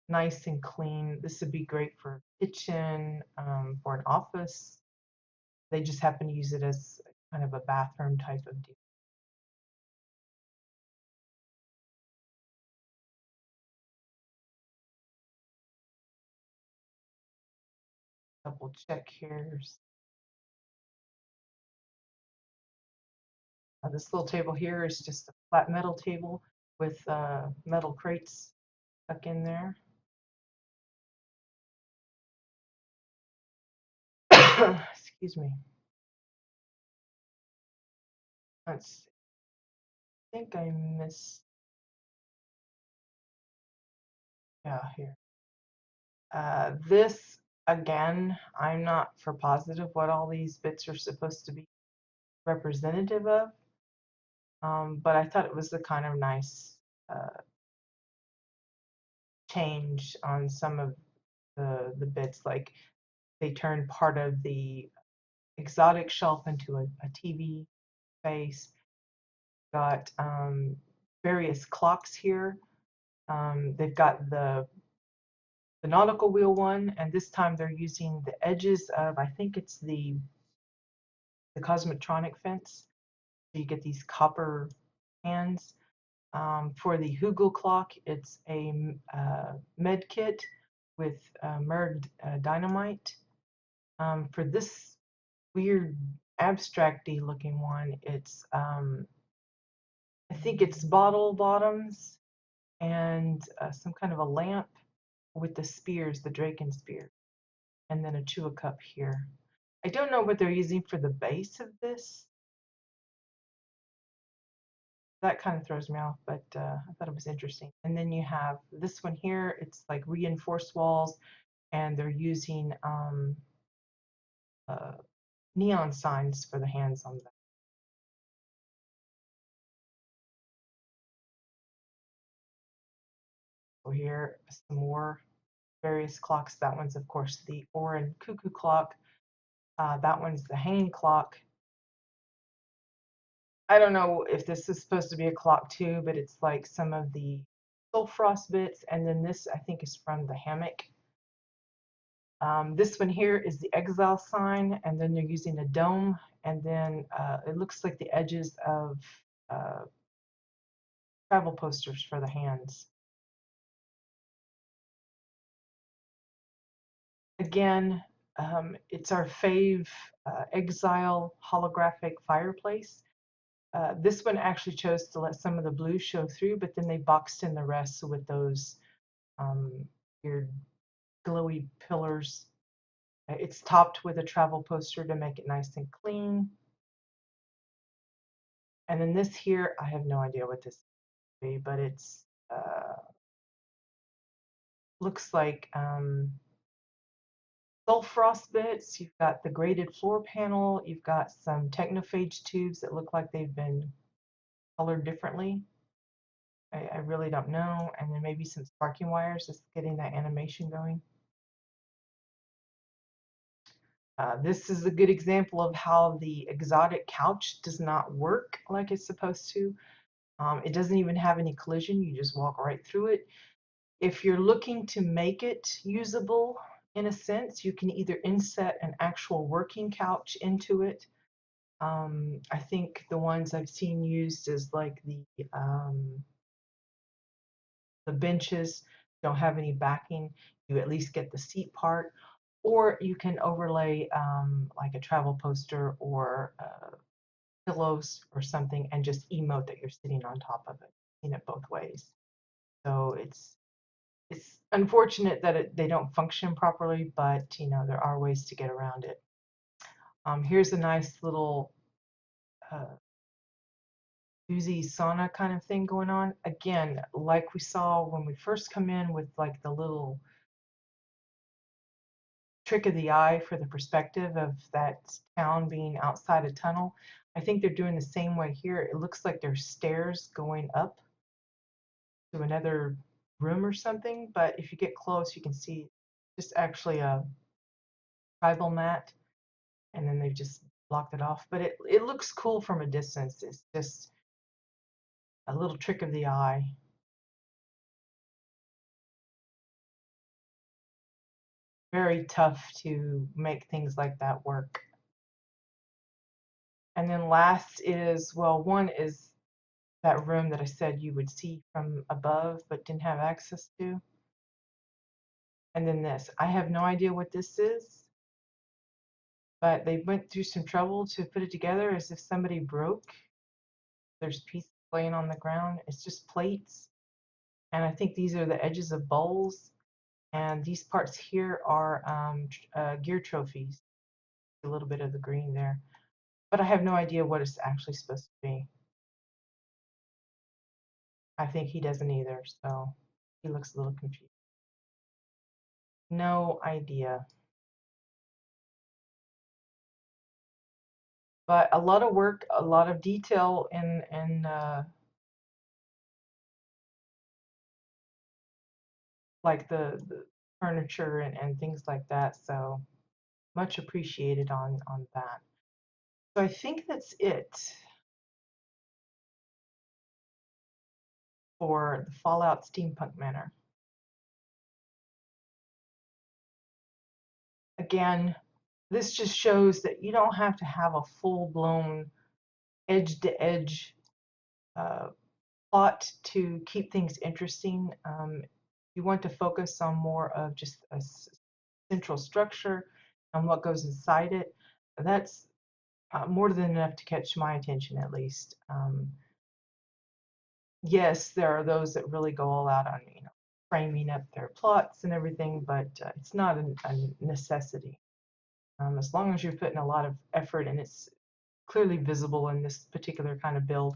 Nice and clean. This would be great for a kitchen, for an office. They just happen to use it as kind of a bathroom type of deal. Double check here. This little table here is just a flat metal table with metal crates stuck in there. Excuse me. Let's see. I think I missed. Yeah, here. This, again, I'm not for positive what all these bits are supposed to be representative of, but I thought it was a kind of nice change on some of the bits. Like they turned part of the exotic shelf into a TV space. Got various clocks here. They've got the nautical wheel one, and this time they're using the edges of, I think it's the cosmetronic fence. So you get these copper hands. For the Hugel clock, it's a med kit with merged dynamite. For this weird abstracty looking one, it's I think it's bottle bottoms and some kind of a lamp with the spears, the Draken spear, and then a Chua cup here. I don't know what they're using for the base of this. That kind of throws me off, but I thought it was interesting. And then you have this one here. It's like reinforced walls, and they're using uh, neon signs for the hands on them. So here, some more various clocks. That one's, of course, the Orin cuckoo clock. That one's the hanging clock. I don't know if this is supposed to be a clock too, but it's like some of the soul frost bits, and then this I think is from the hammock. This one here is the exile sign, and then they're using a dome, and then it looks like the edges of uh, travel posters for the hands. Again, it's our fave exile holographic fireplace. This one actually chose to let some of the blue show through, but then they boxed in the rest with those weird glowy pillars It's topped with a travel poster to make it nice and clean. And then this here, I have no idea what this is, but it's looks like Soul frost bits. You've got the graded floor panel. You've got some Technophage tubes that look like they've been colored differently. I really don't know. And then maybe some sparking wires just getting that animation going. This is a good example of how the exotic couch does not work like it's supposed to. It doesn't even have any collision. You just walk right through it. If you're looking to make it usable, in a sense, you can either inset an actual working couch into it. I think the ones I've seen used is like the benches don't have any backing. You at least get the seat part, or you can overlay like a travel poster or pillows or something and just emote that you're sitting on top of it. Seen it both ways. So it's unfortunate that they don't function properly, but you know there are ways to get around it. Here's a nice little jacuzzi sauna kind of thing going on. Again, like we saw when we first come in with like the little trick of the eye for the perspective of that town being outside a tunnel. I think they're doing the same way here. It looks like there's stairs going up to another room or something, but if you get close, you can see just actually a tribal mat, and then they've just blocked it off. But it looks cool from a distance. It's just a little trick of the eye. Very tough to make things like that work. And then last is, well, one is that room that I said you would see from above but didn't have access to. And then this. I have no idea what this is, but they went through some trouble to put it together as if somebody broke. There's pieces laying on the ground. It's just plates. And I think these are the edges of bowls. And these parts here are gear trophies. A little bit of the green there. But I have no idea what it's actually supposed to be. I think he doesn't either, so he looks a little confused. No idea. But a lot of work, a lot of detail in like the furniture and things like that. So much appreciated on that. So I think that's it for the Fallout Steampunk Manor. Again, this just shows that you don't have to have a full-blown edge-to-edge plot to keep things interesting. You want to focus on more of just a central structure and what goes inside it. That's more than enough to catch my attention, at least. Yes, there are those that really go all out on, you know, framing up their plots and everything, but it's not a necessity. As long as you're putting a lot of effort and it's clearly visible in this particular kind of build,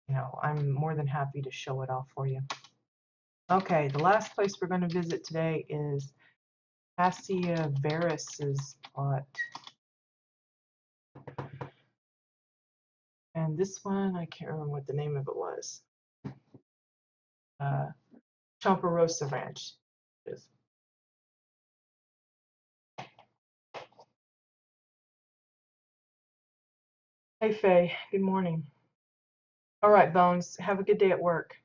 you know, I'm more than happy to show it off for you. Okay, the last place we're going to visit today is Cassia Varus's plot. And this one, I can't remember what the name of it was. Uh, Chomperosa Ranch. Is. Hey, Faye. Good morning. All right, Bones. Have a good day at work.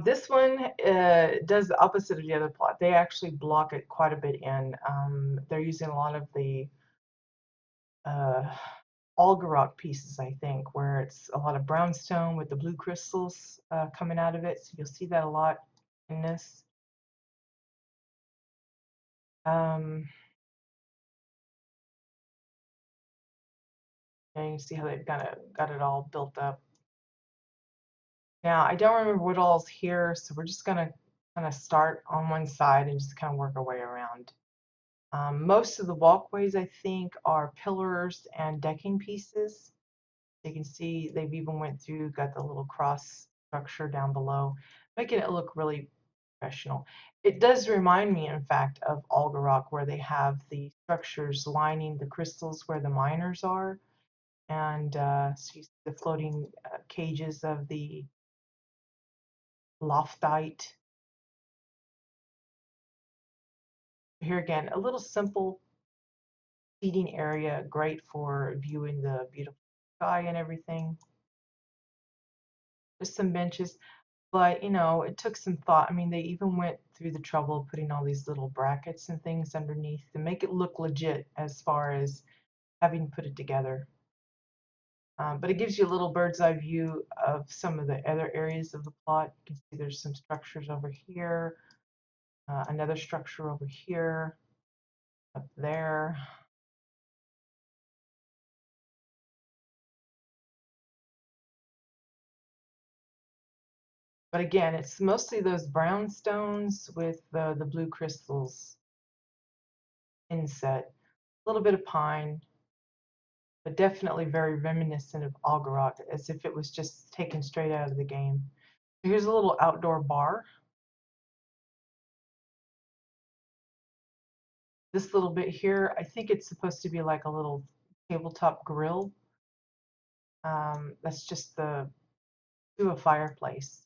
This one does the opposite of the other plot. They actually block it quite a bit in. They're using a lot of the uh, Algarock pieces, I think, where it's a lot of brownstone with the blue crystals coming out of it. So you'll see that a lot in this. And you can see how they've got it all built up. Now, I don't remember what all's here, so we're just going to kind of start on one side and just kind of work our way around. Most of the walkways, I think, are pillars and decking pieces. You can see they've even went through, got the little cross structure down below, making it look really professional. It does remind me, in fact, of Algarock, where they have the structures lining the crystals where the miners are, and so you see the floating cages of the loftite. Here again, a little simple seating area, great for viewing the beautiful sky and everything. Just some benches, but you know, it took some thought. I mean, they even went through the trouble of putting all these little brackets and things underneath to make it look legit as far as having put it together. But it gives you a little bird's eye view of some of the other areas of the plot. You can see there's some structures over here, another structure over here, up there. But again, it's mostly those brown stones with the blue crystals inset. A little bit of pine, but definitely very reminiscent of Algaroth, as if it was just taken straight out of the game. Here's a little outdoor bar. This little bit here, I think it's supposed to be like a little tabletop grill. That's just the to a fireplace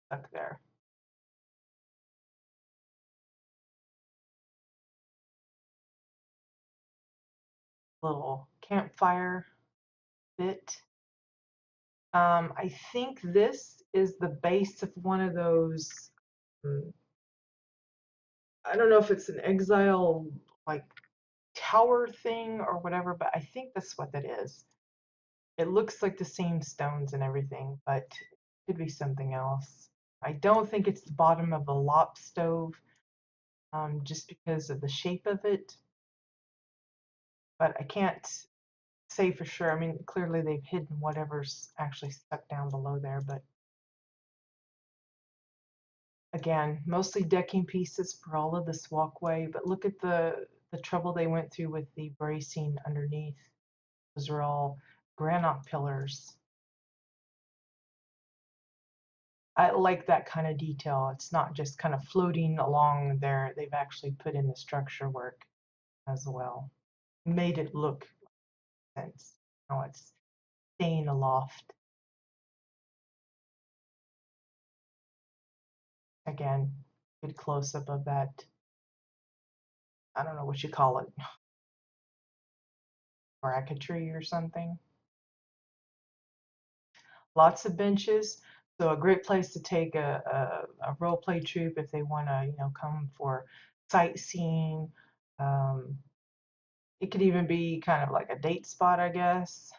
stuck there. Little campfire bit. I think this is the base of one of those. um, I don't know if it's an exile like tower thing or whatever, but I think that's what that is. It looks like the same stones and everything, but it could be something else. I don't think it's the bottom of a lop stove, just because of the shape of it, but I can't say for sure. I mean, clearly they've hidden whatever's actually stuck down below there, but again, mostly decking pieces for all of this walkway, but look at the trouble they went through with the bracing underneath. Those are all granite pillars. I like that kind of detail. It's not just kind of floating along there. They've actually put in the structure work as well. Made it look sense. Now it's staying aloft. Again, good close up of that. I don't know what you call it, bracketry or something. Lots of benches. So a great place to take a role play troupe if they want to, you know, come for sightseeing. Um, it could even be kind of like a date spot, I guess.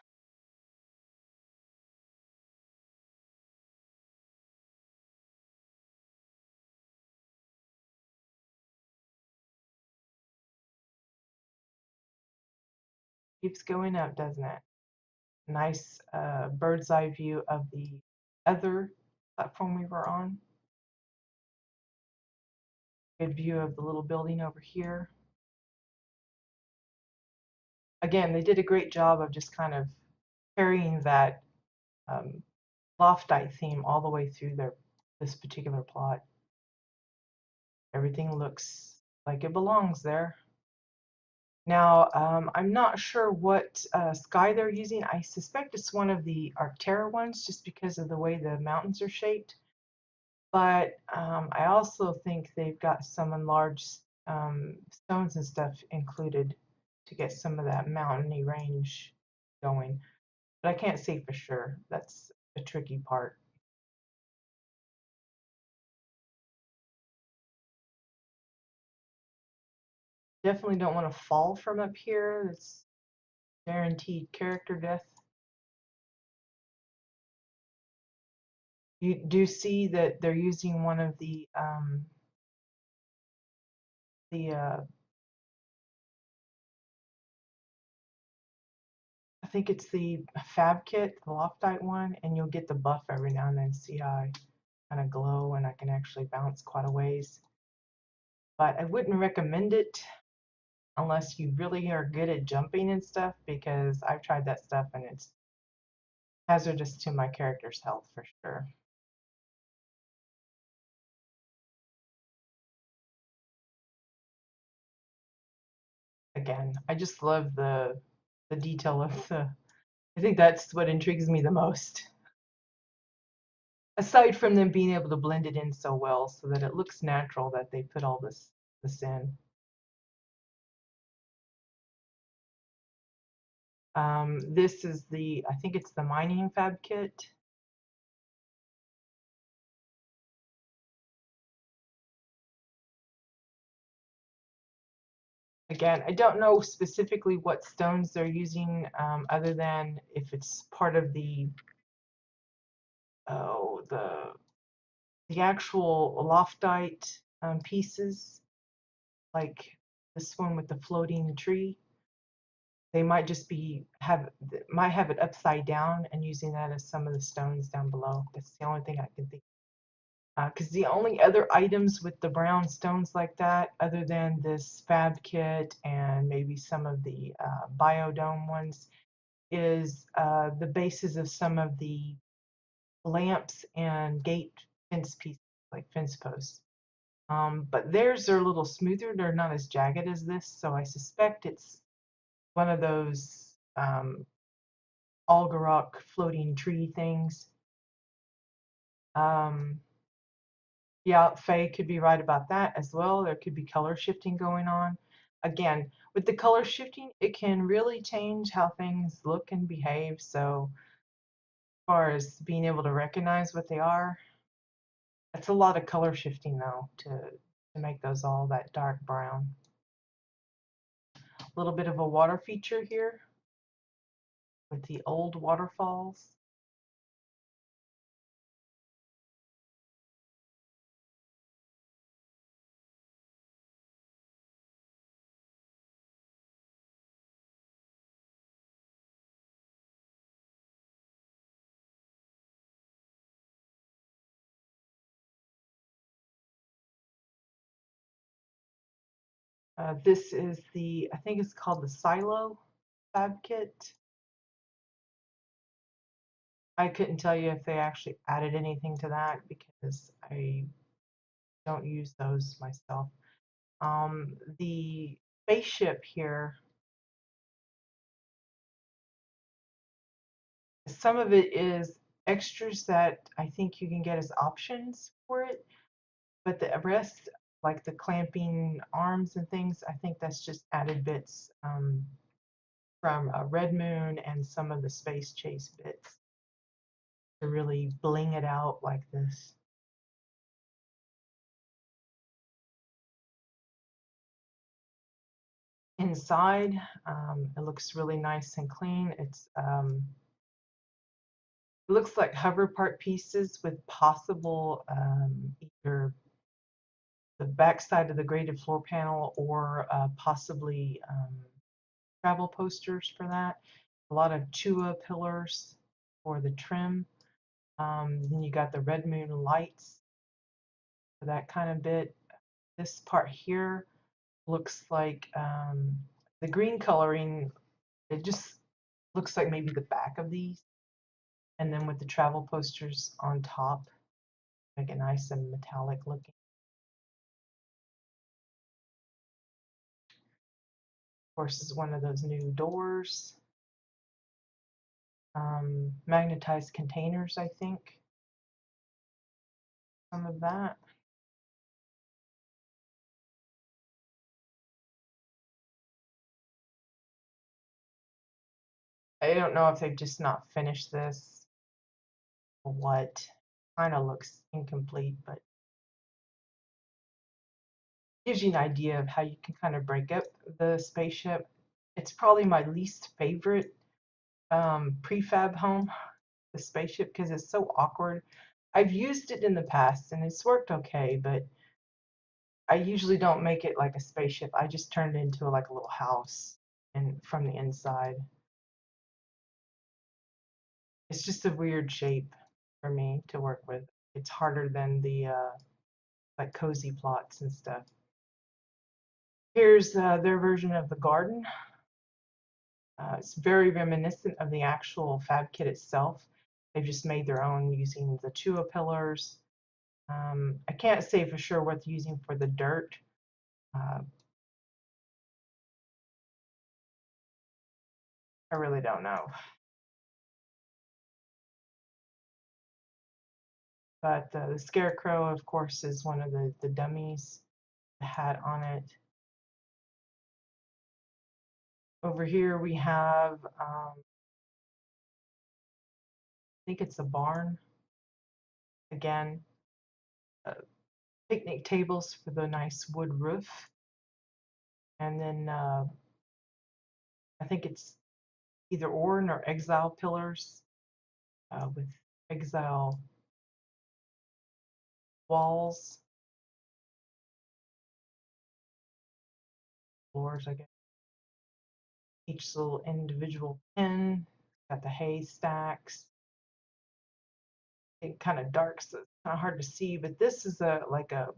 Keeps going up, doesn't it? Nice bird's eye view of the other platform we were on. Good view of the little building over here. Again, they did a great job of just kind of carrying that um, loftite theme all the way through this particular plot. Everything looks like it belongs there. Now, I'm not sure what sky they're using. I suspect it's one of the Arcterra ones just because of the way the mountains are shaped. But I also think they've got some enlarged stones and stuff included to get some of that mountainy range going. But I can't say for sure. That's a tricky part. Definitely don't want to fall from up here. It's guaranteed character death. You do see that they're using one of the I think it's the fab kit, the Loftite one, and you'll get the buff every now and then, CI. kind of glow and I can actually bounce quite a ways. But I wouldn't recommend it unless you really are good at jumping and stuff, because I've tried that stuff and it's hazardous to my character's health for sure. Again, I just love the detail of the. I think that's what intrigues me the most. Aside from them being able to blend it in so well so that it looks natural that they put all this in. This is I think it's the mining fab kit. Again, I don't know specifically what stones they're using, other than if it's part of oh, the actual loftite pieces, like this one with the floating tree. They might just might have it upside down and using that as some of the stones down below. That's the only thing I can think. Because the only other items with the brown stones like that, other than this fab kit and maybe some of the biodome ones, is the bases of some of the lamps and gate fence pieces, like fence posts. But theirs are a little smoother. They're not as jagged as this, so I suspect it's one of those algarock floating tree things. Um, yeah, Faye could be right about that as well. There could be color shifting going on. Again, with the color shifting, it can really change how things look and behave. So, as far as being able to recognize what they are, it's a lot of color shifting though to make those all that dark brown. A little bit of a water feature here with the old waterfalls. This is I think it's called the Silo Fab Kit. I couldn't tell you if they actually added anything to that because I don't use those myself. The spaceship here, some of it is extras that I think you can get as options for it, but the rest, like the clamping arms and things, I think that's just added bits from Red Moon and some of the Space Chase bits to really bling it out like this. Inside, it looks really nice and clean. It looks like hover part pieces with possible either the backside of the graded floor panel or possibly travel posters for that. A lot of Chua pillars for the trim. Then you got the Red Moon lights for that kind of bit. This part here looks like the green coloring. It just looks like maybe the back of these. And then with the travel posters on top, make it nice and metallic looking. Of course, is one of those new doors. Magnetized containers, I think. Some of that. I don't know if they've just not finished this or what. Kind of looks incomplete, but gives you an idea of how you can kind of break up the spaceship. It's probably my least favorite prefab home, the spaceship, because it's so awkward. I've used it in the past and it's worked okay, but I usually don't make it like a spaceship. I just turn it into like a little house and from the inside. It's just a weird shape for me to work with. it's harder than the like cozy plots and stuff. Here's their version of the garden. It's very reminiscent of the actual fab kit itself. They've just made their own using the Chua pillars. I can't say for sure what they're using for the dirt. Uh, I really don't know. But the scarecrow, of course, is one of the dummies. The hat on it. Over here we have, I think it's a barn. Again, uh, picnic tables for the nice wood roof. And then I think it's either Oran or Exile pillars with Exile walls, floors, I guess. Each little individual pin. Got the hay stacks. It's kind of dark, so it's kind of hard to see. But this is a like a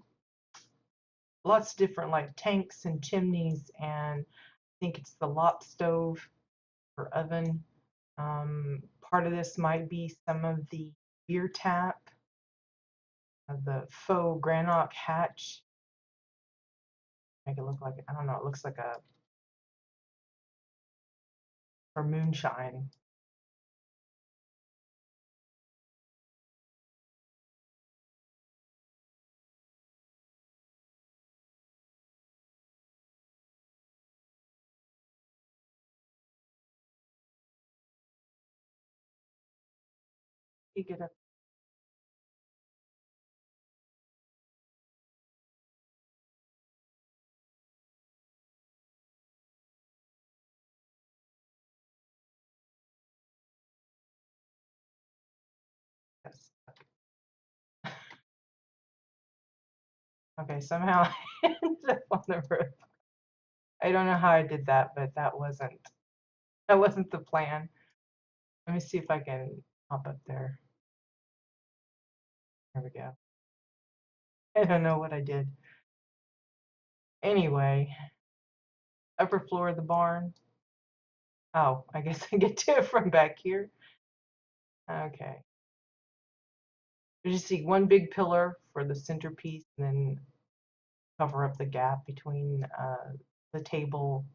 lots of different like tanks and chimneys, and I think it's the lop stove or oven. Part of this might be some of the beer tap, the faux granite hatch. Make it look like, I don't know, it looks like a or moonshine. You get up. Yes. Okay, somehow I ended up on the roof. I don't know how I did that, but that wasn't the plan. Let me see if I can hop up there. There we go. I don't know what I did. Anyway, upper floor of the barn. Oh, I guess I get to it from back here. Okay. You just see one big pillar for the centerpiece, and then cover up the gap between the table.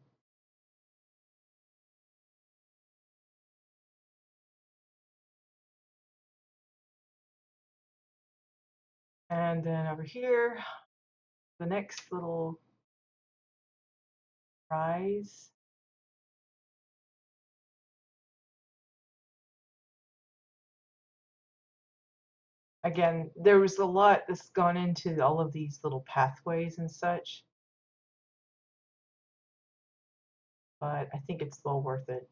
And then over here, the next little rise. Again, there was a lot that's gone into all of these little pathways and such, but I think it's well worth it.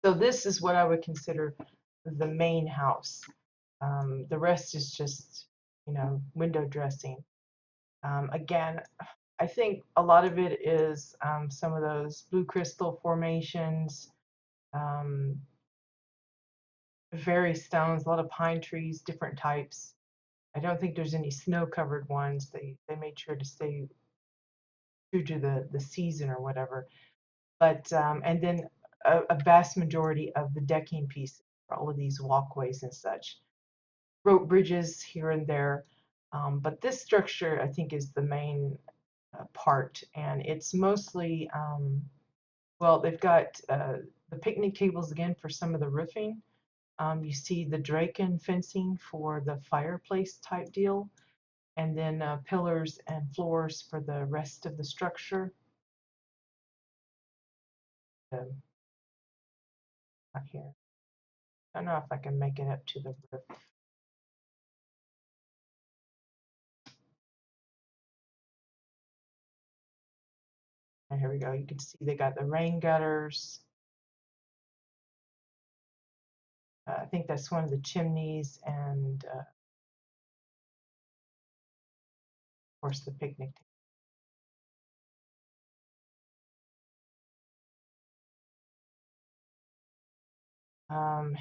So this is what I would consider the main house. The rest is just, window dressing. Again, I think a lot of it is some of those blue crystal formations, um, various stones, a lot of pine trees, different types. I don't think there's any snow-covered ones. They made sure to stay true to the season or whatever. But and then a vast majority of the decking pieces for all of these walkways and such. Rope bridges here and there. But this structure, I think, is the main part, and it's mostly well, they've got the picnic tables again for some of the roofing. You see the Draken fencing for the fireplace type deal, and then pillars and floors for the rest of the structure. Not here. I don't know if I can make it up to the roof. And here we go. You can see they got the rain gutters. I think that's one of the chimneys, and of course the picnic table.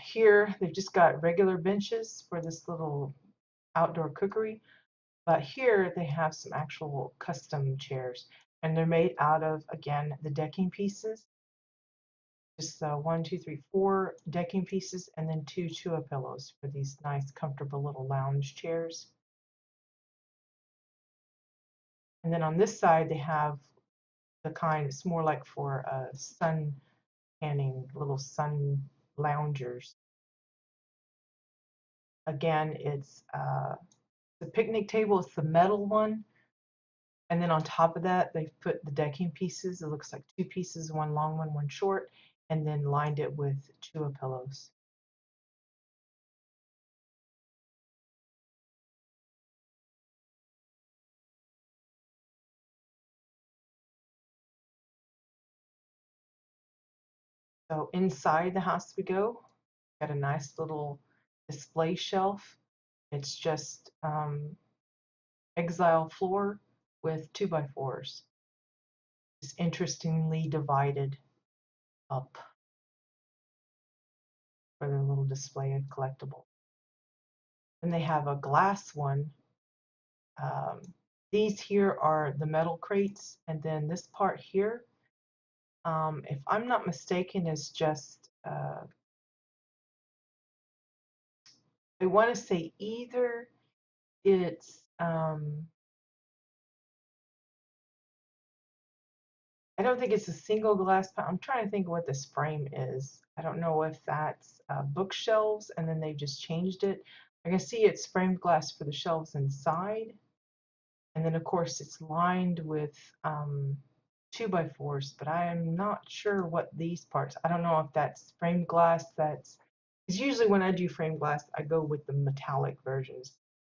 Here, they've just got regular benches for this little outdoor cookery, but here they have some actual custom chairs, and they're made out of, again, the decking pieces. Just one, two, three, four decking pieces, and then two Chua pillows for these nice, comfortable little lounge chairs. And then on this side, they have the kind, it's more like for sun tanning, little sun loungers. Again, it's the picnic table, it's the metal one. And then on top of that, they've put the decking pieces. It looks like two pieces, one long one, one short, and then lined it with Chua pillows. So inside the house we go. Got a nice little display shelf. It's just exile floor with 2x4s. It's interestingly divided up for their little display of collectibles. Then they have a glass one. Um, these here are the metal crates, and then this part here, if I'm not mistaken, is just, I want to say either it's, I don't think it's a single glass panel. I'm trying to think what this frame is. I don't know if that's bookshelves and then they just changed it. I can see it's framed glass for the shelves inside. And then of course it's lined with 2x4s, but I am not sure what these parts, I don't know if that's framed glass because usually when I do framed glass, I go with the metallic versions.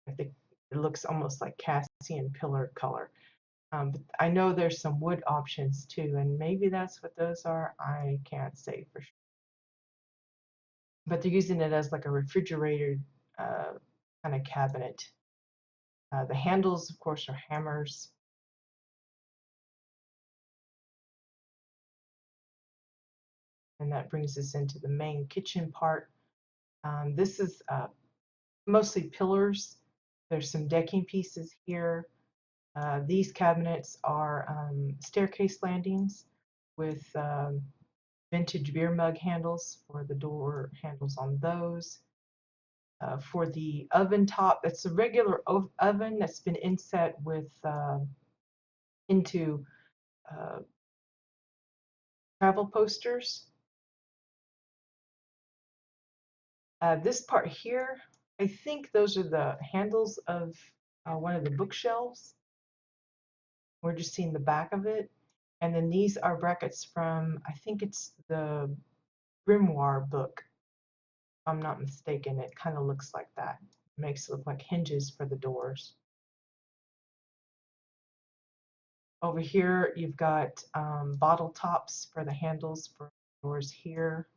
I think it looks almost like Cassian pillar color. But I know there's some wood options too, and maybe that's what those are. I can't say for sure. But they're using it as like a refrigerator uh, kind of cabinet. The handles, of course, are hammers. And that brings us into the main kitchen part. This is mostly pillars. There's some decking pieces here. These cabinets are staircase landings with vintage beer mug handles for the door handles on those. For the oven top, that's a regular oven that's been inset with into uh, travel posters. This part here, I think those are the handles of one of the bookshelves. We're just seeing the back of it. And then these are brackets from, I think it's the Grimoire book. If I'm not mistaken, it kind of looks like that. It makes it look like hinges for the doors. Over here, you've got bottle tops for the handles for doors here.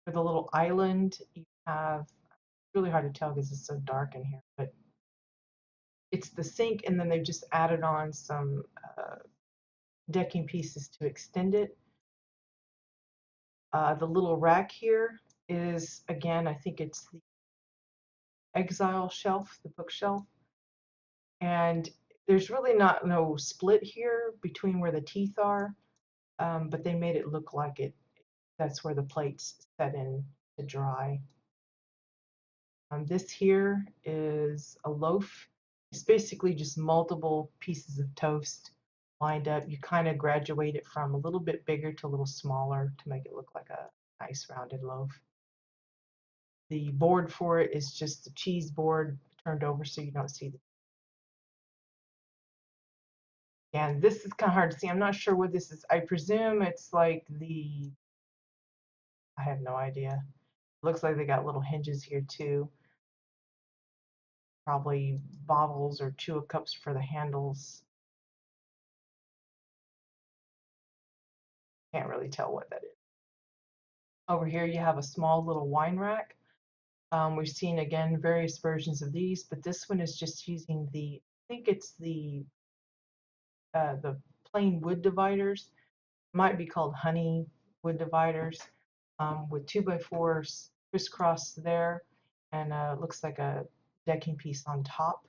For the little island, you have, it's really hard to tell because it's so dark in here, but it's the sink, and then they've just added on some decking pieces to extend it. The little rack here is, again, I think it's the exile shelf, the bookshelf. And there's really no split here between where the teeth are, but they made it look like that's where the plates set in to dry. This here is a loaf. It's basically just multiple pieces of toast lined up. You kind of graduate it from a little bit bigger to a little smaller to make it look like a nice rounded loaf. The board for it is just the cheese board turned over so you don't see the. And this is kind of hard to see. I'm not sure what this is. I presume it's like I have no idea. Looks like they got little hinges here too. Probably bottles or chew cups for the handles. Can't really tell what that is. Over here you have a small little wine rack. We've seen again various versions of these, but this one is just using I think it's the the plain wood dividers, might be called honey wood dividers, with 2x4s crisscrossed there, and looks like a decking piece on top.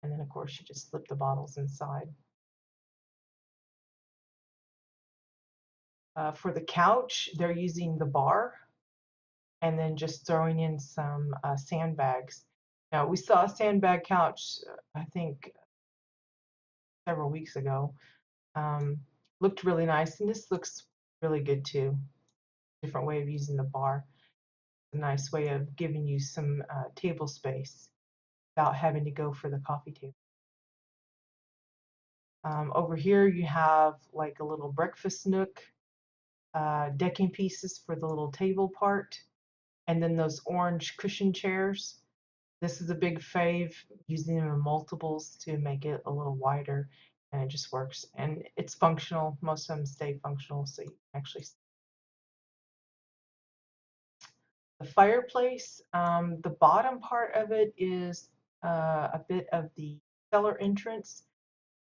And then of course you just slip the bottles inside. For the couch, they're using the bar and then just throwing in some sandbags. Now, we saw a sandbag couch, I think, several weeks ago. Um, Looked really nice, and this looks really good too. Different way of using the bar. A nice way of giving you some table space without having to go for the coffee table. Over here, you have like a little breakfast nook, decking pieces for the little table part, and then those orange cushion chairs. This is a big fave, using them in multiples to make it a little wider, and it just works. And it's functional. Most of them stay functional, so you can actually. The fireplace, the bottom part of it is a bit of the cellar entrance.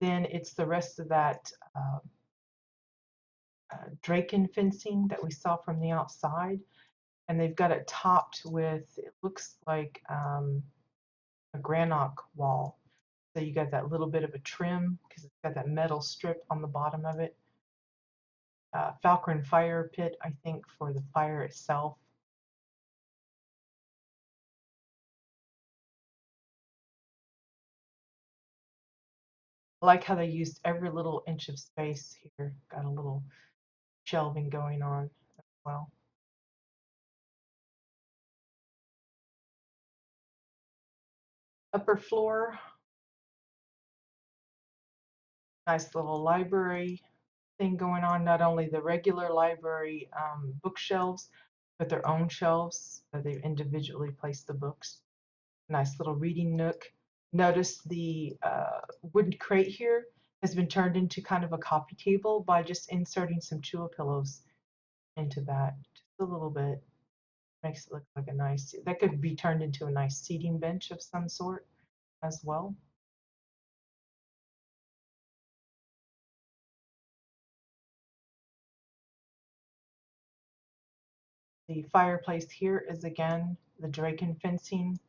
Then it's the rest of that Draken fencing that we saw from the outside. And they've got it topped with, it looks like a granite wall. So you got that little bit of a trim because it's got that metal strip on the bottom of it. Falcon fire pit, I think, for the fire itself. I like how they used every little inch of space here. Got a little shelving going on as well. Upper floor, nice little library thing going on. Not only the regular library bookshelves, but their own shelves that they've individually placed the books. Nice little reading nook. Notice the wooden crate here has been turned into kind of a coffee table by just inserting some Chua pillows into that. Just a little bit. Makes it look like a nice, that could be turned into a nice seating bench of some sort as well. The fireplace here is again the Draken fencing.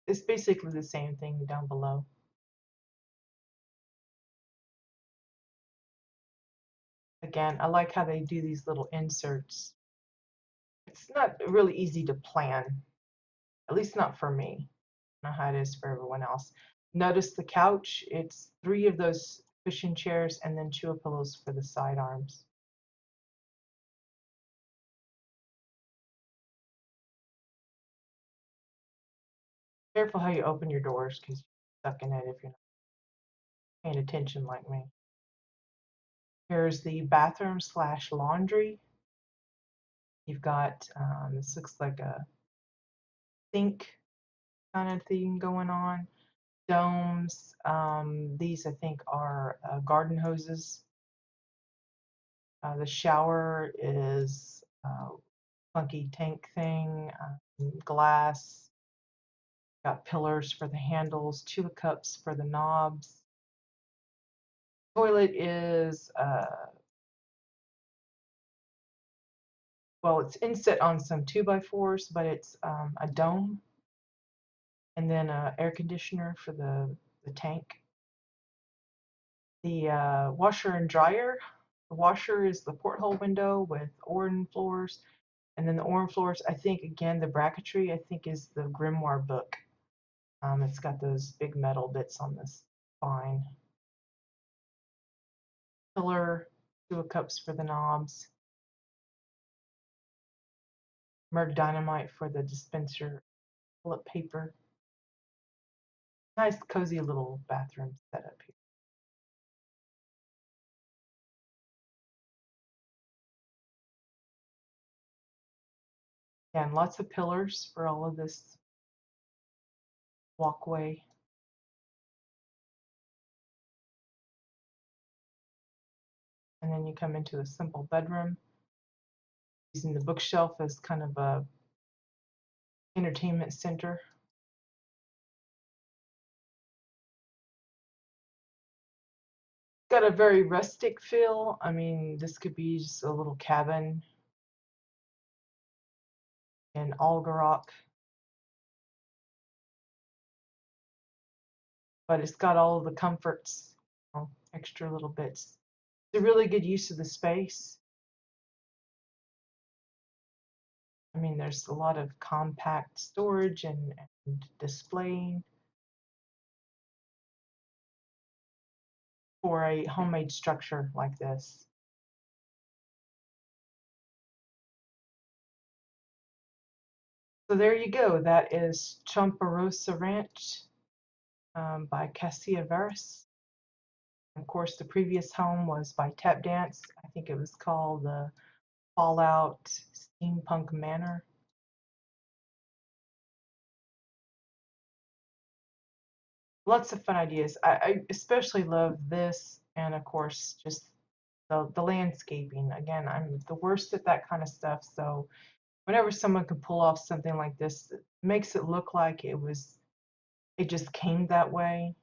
It's basically the same thing down below. Again, I like how they do these little inserts. It's not really easy to plan, at least not for me. I don't know how it is for everyone else. Notice the couch, it's 3 of those cushion chairs and then Chua pillows for the side arms. Careful how you open your doors because you're stuck in it if you're not paying attention like me. Here's the bathroom slash laundry. You've got, this looks like a sink kind of thing going on. Domes. These I think are garden hoses. The shower is funky tank thing, glass. Got pillars for the handles, 2 cups for the knobs. Toilet is well, it's inset on some 2x4s, but it's a dome, and then a air conditioner for the tank. The washer and dryer. The washer is the porthole window with Orin floors, and then the Orin floors, I think, again, the bracketry, I think, is the grimoire book. It's got those big metal bits on this spine. Pillar, 2 cups for the knobs. Merc dynamite for the dispenser, toilet paper. Nice, cozy little bathroom setup here. And lots of pillars for all of this walkway. And then you come into a simple bedroom, using the bookshelf as kind of a entertainment center. Got a very rustic feel. I mean, this could be just a little cabin in Algarock, but it's got all of the comforts, extra little bits. It's a really good use of the space. I mean, there's a lot of compact storage and displaying for a homemade structure like this. So there you go. That is Chomperosa Ranch by Cassia Veras. Of course, the previous home was by Tap Dance. I think it was called the Fallout Steampunk Manor. Lots of fun ideas. I especially love this, and of course, just the landscaping. Again, I'm the worst at that kind of stuff, so whenever someone can pull off something like this, it makes it look like it just came that way.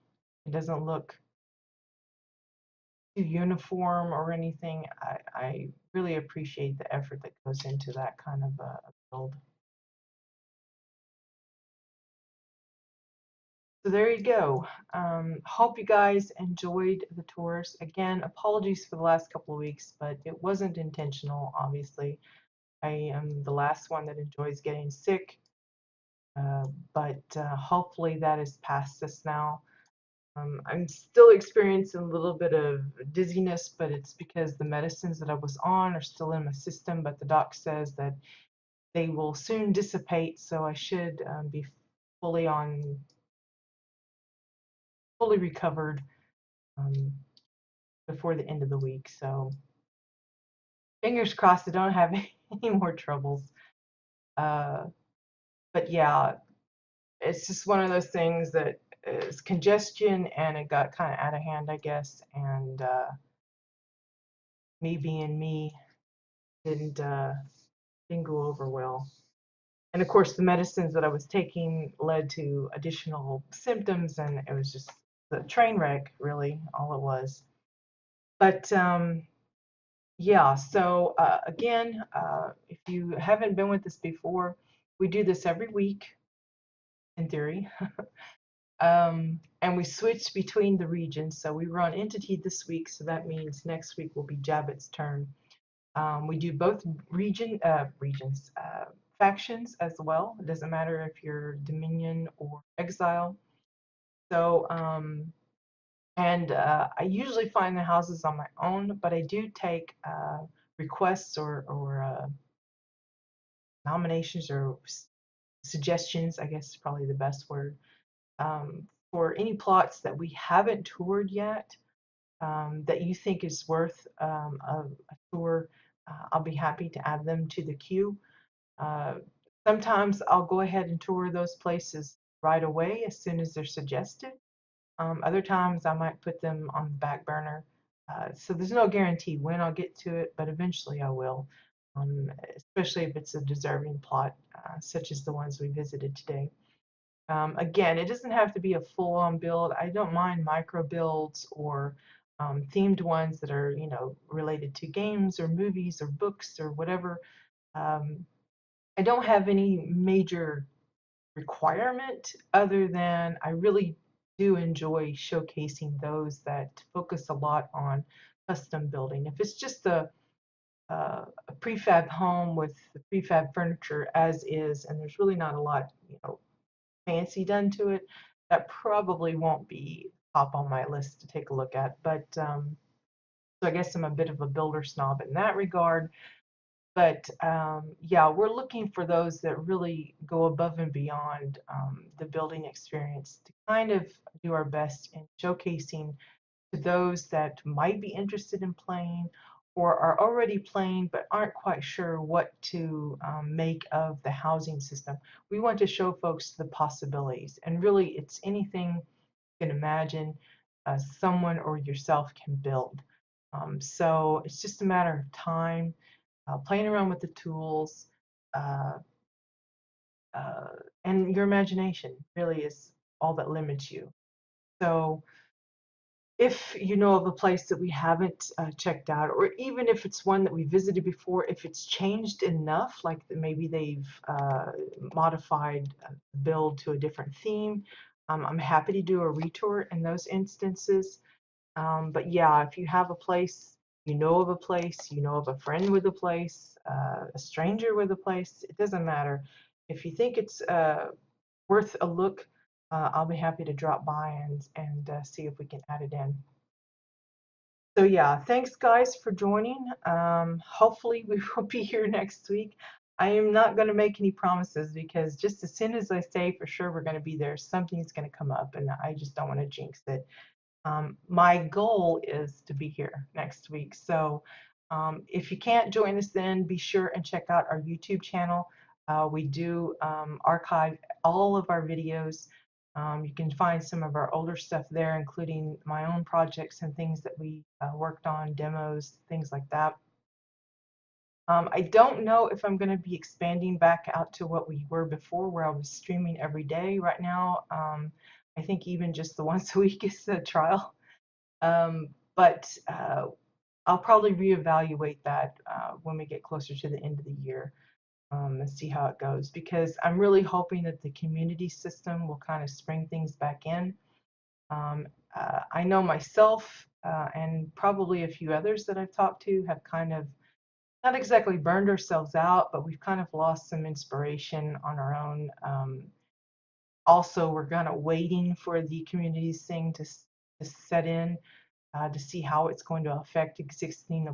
It doesn't look too uniform or anything. I really appreciate the effort that goes into that kind of a build. So there you go. Hope you guys enjoyed the tours. Again, apologies for the last couple of weeks, but it wasn't intentional, obviously. I am the last one that enjoys getting sick, but hopefully that is past us now. I'm still experiencing a little bit of dizziness, but it's because the medicines that I was on are still in my system, but the doc says that they will soon dissipate, so I should be fully on, fully recovered um, before the end of the week. So fingers crossed I don't have any more troubles. Uh, but yeah, it's just one of those things that is congestion and it got kind of out of hand, I guess. And me being me didn't didn't go over well. And of course, the medicines that I was taking led to additional symptoms, and it was just the train wreck, really, all it was. But yeah, so again, if you haven't been with us before, we do this every week, in theory. And we switch between the regions. So we were on Entity this week, so that means next week will be Jabbett's turn. We do both regions, factions as well. It doesn't matter if you're Dominion or Exile. So, and I usually find the houses on my own, but I do take requests or nominations or suggestions, I guess is probably the best word, for any plots that we haven't toured yet, that you think is worth a tour. I'll be happy to add them to the queue. Uh, Sometimes I'll go ahead and tour those places right away as soon as they're suggested. Other times I might put them on the back burner. So there's no guarantee when I'll get to it, but eventually I will, especially if it's a deserving plot, such as the ones we visited today. Again, it doesn't have to be a full-on build. I don't mind micro builds or themed ones that are, related to games or movies or books or whatever. Um, I don't have any major requirement other than I really do enjoy showcasing those that focus a lot on custom building. If it's just a prefab home with the prefab furniture as is, and there's really not a lot, fancy done to it, that probably won't be top on my list to take a look at. But so I guess I'm a bit of a builder snob in that regard. But yeah, we're looking for those that really go above and beyond the building experience to kind of do our best in showcasing to those that might be interested in playing or are already playing but aren't quite sure what to make of the housing system. We want to show folks the possibilities, and really it's anything you can imagine someone or yourself can build. So it's just a matter of time, playing around with the tools, uh, uh, and your imagination really is all that limits you. So if you know of a place that we haven't checked out, or even if it's one that we visited before, if it's changed enough, like maybe they've modified the build to a different theme, I'm happy to do a retour in those instances. But yeah, if you have a place, you know of a place, you know of a friend with a place, a stranger with a place, it doesn't matter. If you think it's worth a look, I'll be happy to drop by and see if we can add it in. So yeah, thanks guys for joining. Hopefully we will be here next week. I am not going to make any promises because just as soon as I say for sure we're going to be there, something's going to come up and I just don't want to jinx it. My goal is to be here next week. So if you can't join us then, be sure and check out our YouTube channel. We do archive all of our videos. You can find some of our older stuff there, including my own projects and things that we worked on, demos, things like that. I don't know if I'm going to be expanding back out to what we were before, where I was streaming every day. Right now, I think even just the once a week is a trial. But I'll probably reevaluate that when we get closer to the end of the year and see how it goes, because I'm really hoping that the community system will kind of spring things back in. Um, I know myself and probably a few others that I've talked to have kind of not exactly burned ourselves out, but we've kind of lost some inspiration on our own. Also, we're kind of waiting for the communities thing to set in to see how it's going to affect existing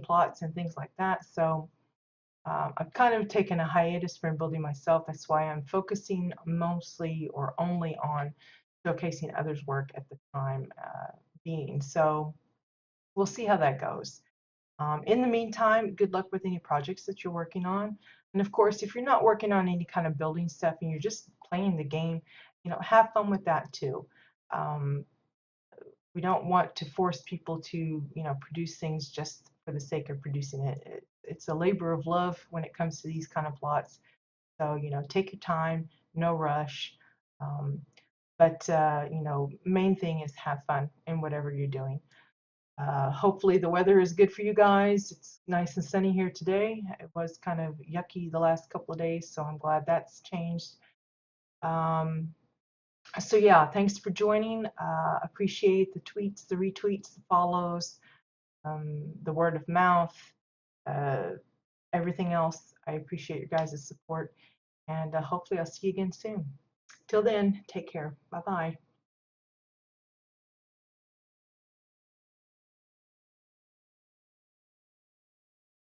plots and things like that. So I've kind of taken a hiatus from building myself. That's why I'm focusing mostly or only on showcasing others' work at the time being. So we'll see how that goes. In the meantime, good luck with any projects that you're working on. And of course, if you're not working on any kind of building stuff and you're just playing the game, have fun with that too. Um, we don't want to force people to, produce things just for the sake of producing it. It's a labor of love when it comes to these kind of plots. So, take your time, no rush. Um, but main thing is have fun in whatever you're doing. Hopefully the weather is good for you guys. It's nice and sunny here today. It was kind of yucky the last couple of days, so I'm glad that's changed. Um, so yeah, thanks for joining. Appreciate the tweets, the retweets, the follows, the word of mouth, uh, everything else. I appreciate your guys' support, and hopefully I'll see you again soon. Till then, take care. Bye-bye.